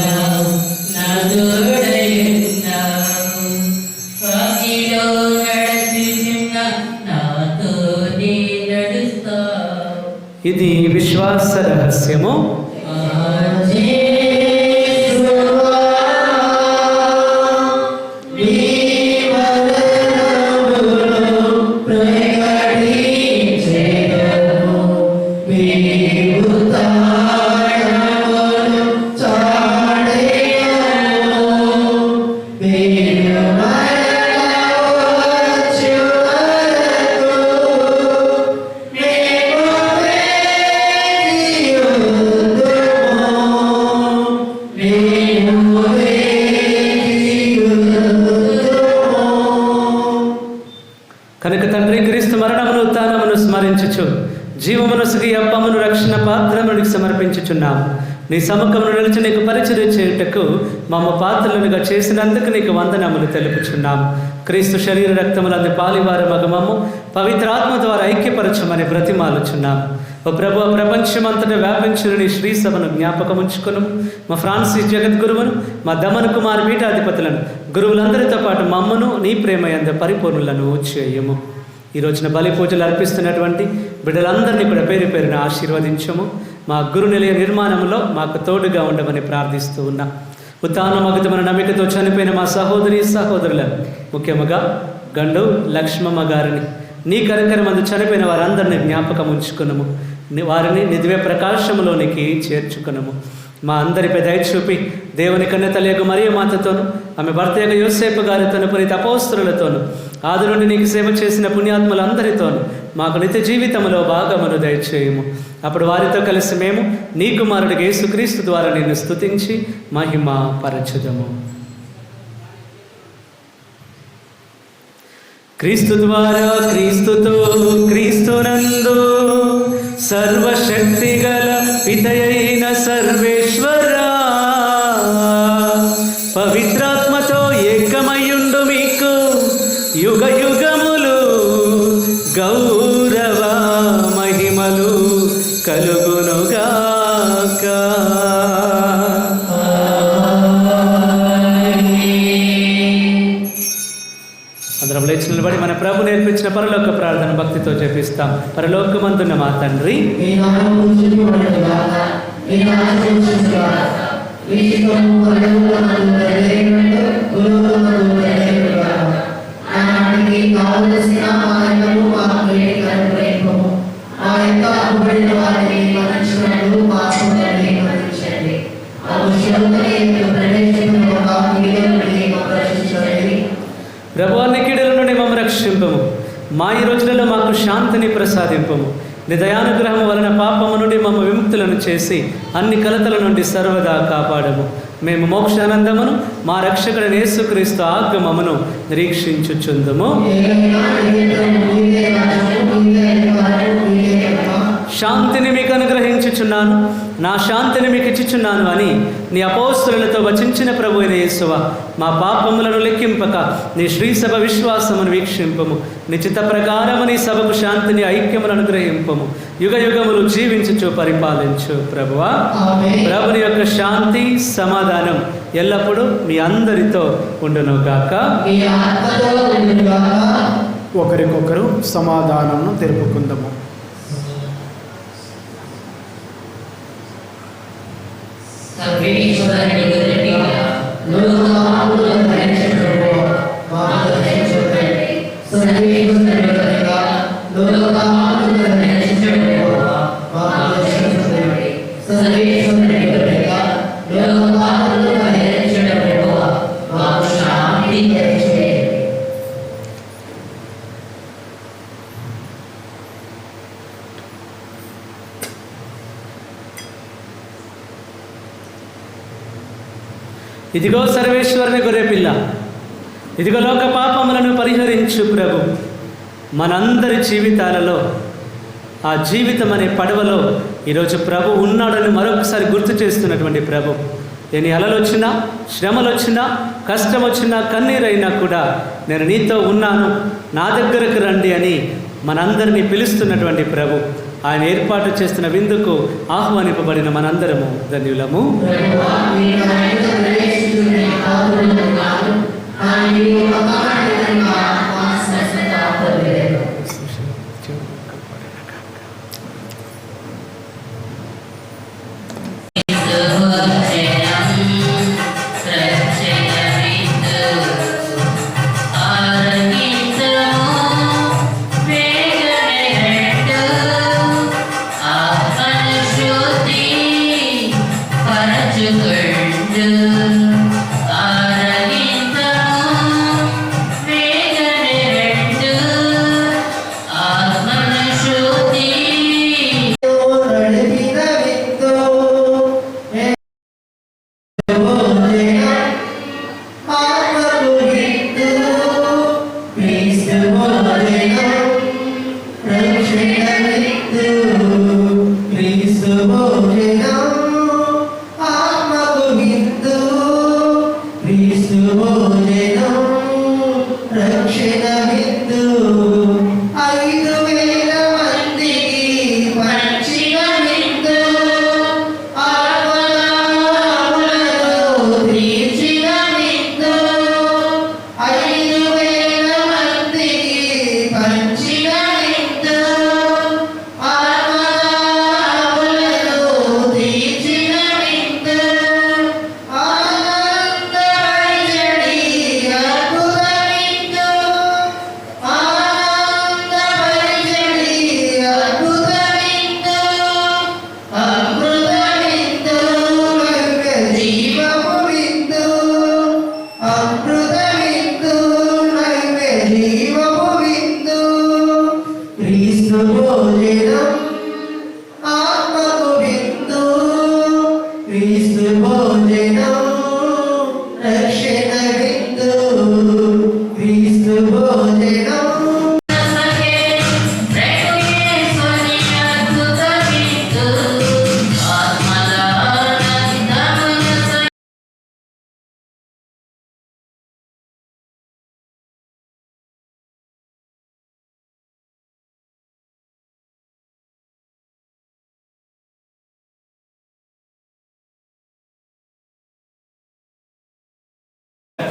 నా తోడయున్నావు, స్వామిలో నడుచుచున్న నాతో నీ నడుస్తావు. ఇది విశ్వాస రహస్యము. కనుక తండ్రి క్రీస్తు మరణమును ఉత్థానమును స్మరించుచు జీవమునసుకి అప్పమును రక్షణ పాత్రమునికి సమర్పించుచున్నాము. నీ సముఖమును నిలిచి నీకు పరిచర్య చేయుటకు మమ్మ పాత్రలుగా చేసినందుకు నీకు వందనములు తెలుపుచున్నాము. క్రీస్తు శరీర రక్తములందు పాలివారు మగమమ్ము పవిత్ర ఆత్మ ద్వారా ఐక్యపరచమని బ్రతిమాలుచున్నాము. ఓ ప్రభు, ప్రపంచమంతటా వ్యాపించిన నీ శ్రీ సభను జ్ఞాపకం ఉంచుకును. మా ఫ్రాన్సిస్ జగద్గురువును, మా దమన్ కుమార్ పీఠాధిపతులను, గురువులందరితో పాటు మమ్మను నీ ప్రేమ యందు పరిపూర్ణులను చేయము. ఈ రోజున బలి పూజలు అర్పిస్తున్నటువంటి బిడ్డలందరినీ కూడా పేరు పేరున ఆశీర్వదించము. మా గురు నిలయ నిర్మాణంలో మాకు తోడుగా ఉండమని ప్రార్థిస్తూ ఉన్నా. ఉత్థానమగుతమైన నమ్మికతో చనిపోయిన మా సహోదరి సహోదరులను, ముఖ్యముగా గండు లక్ష్మమ్మ గారిని, నీ కరకరమందు చనిపోయిన వారందరినీ జ్ఞాపకం ఉంచుకున్నాము. వారిని నిదివే ప్రకాశములోనికి చేర్చుకున్నాము. మా అందరిపై దయ చూపి దేవుని కన్య తల్లి మరియ మాతతోను, ఆమె భర్త యొక్క యోసేపు గారితోను, పునీత అపోస్తలులతోను, ఆది నుండి నీకు సేవ చేసిన పుణ్యాత్ములందరితోను మాకు నిత్య జీవితంలో భాగమును దయచేయము. అప్పుడు వారితో కలిసి మేము నీ కుమారుడికి యేసుక్రీస్తు ద్వారా నిన్ను స్తుతించి మహిమ పరచుదము. క్రీస్తు ద్వారా, క్రీస్తుతో, క్రీస్తునందు సర్వశక్తి గల పితయైన సర్వేశ్వరా, పవిత్రాత్మతో ఏకమయ్యుండు మీకు యుగ యుగములు గౌరవ మహిమలు కలుగునుగాక. అందరం లేచి నిలబడి మన ప్రభు నేర్పించిన పరలోక ప్రార్థన భక్తితో జపిస్తాం. పరలోకమందున్న మా తండ్రి, మీ శాంతిని ప్రసాదింపము. నీ దయానుగ్రహం వలన పాపము నుండి మమ్మ విముక్తులను చేసి అన్ని కలతల నుండి సర్వదా కాపాడము. మేము మోక్షానందమును మా రక్షకుడైన యేసుక్రీస్తు ఆగమమును నిరీక్షించుచుందుము. శాంతిని మీకు అనుగ్రహించుచున్నాను, నా శాంతిని మీకు ఇచ్చుచున్నాను అని నీ అపోస్తలులతో వచించిన ప్రభు అయిన యేసువా, మా పాపములను లెక్కింపక నీ శ్రీసభ విశ్వాసమును వీక్షింపము. నిశ్చిత ప్రకారము నీ సభకు శాంతిని ఐక్యమును అనుగ్రహింపము. యుగ యుగములు జీవించుచు పరిపాలించు ప్రభువా. ప్రభుని యొక్క శాంతి సమాధానం ఎల్లప్పుడూ మీ అందరితో ఉండును గాక. ఒకరికొకరు సమాధానమును తెలుపుకుందాము. సర్వేశ్వరుని గొర్రెపిల్ల, లోకమానవులను రక్షించుటకు మాకు రక్షించుటకు. సర్వేశ్వరుని గొర్రెపిల్ల, లోకమానవులను రక్షించుటకు మాకు రక్షించుటకు. సర్వేశ్వరుని గొర్రెపిల్ల, లోకమానవులను రక్షించుటకు మాకు శాంతి దయచేయండి. ఇదిగో సర్వేశ్వరుని గొర్రెపిల్ల, ఇదిగో లోక పాపములను పరిహరించు ప్రభు. మనందరి జీవితాలలో ఆ జీవితం అనే పడవలో ఈరోజు ప్రభు ఉన్నాడని మరొకసారి గుర్తు చేస్తున్నటువంటి ప్రభు. ఎన్ని అలలు వచ్చినా, శ్రమలు వచ్చినా, కష్టం వచ్చినా, కన్నీరైనా కూడా నేను నీతో ఉన్నాను, నా దగ్గరకు రండి అని మనందరినీ పిలుస్తున్నటువంటి ప్రభు. ఆయన ఏర్పాటు చేస్తున్న విందుకు ఆహ్వానింపబడిన మనందరము ధన్యులము.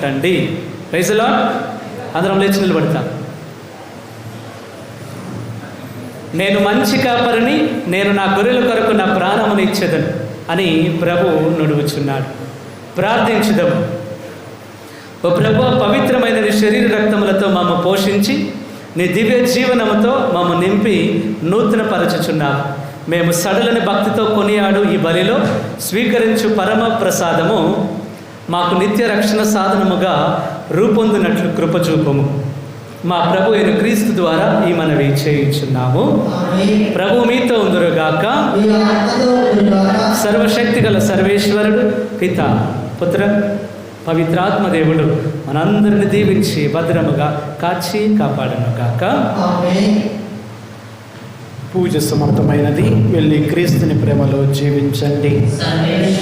అండి ప్రైజ్లో అందరం లేచి నిలబడతాం. నేను మంచి కాపరిని, నేను నా గొర్రెల కొరకు నా ప్రాణమును ఇచ్చేదను అని ప్రభు నుడువుచున్నాడు. ప్రార్థించుదాము. ఓ ప్రభు, పవిత్రమైన నీ శరీర రక్తములతో మమ్మ పోషించి నీ దివ్య జీవనముతో మమ్మ నింపి నూతన పరచుచున్నావు. మేము సడలని భక్తితో కొనియాడు ఈ బలిలో స్వీకరించు పరమ ప్రసాదము మాకు నిత్య రక్షణ సాధనముగా రూపొందినట్లు కృపచూపము. మా ప్రభు అయిన క్రీస్తు ద్వారా ఈ మనవి చేయించున్నాము. ఆమేన్. ప్రభు మీతో ఉందురుగాక. మీ ఆత్మతో ఉండుగాక. సర్వశక్తి గల సర్వేశ్వరుడు పిత పుత్ర పవిత్రాత్మ దేవుడు మనందరిని దీవించి భద్రముగా కాచి కాపాడనుగాక. ఆమేన్. పూజ సమర్థమైనది. వెళ్ళి క్రీస్తుని ప్రేమలో జీవించండి. సర్వేశ్వరుడు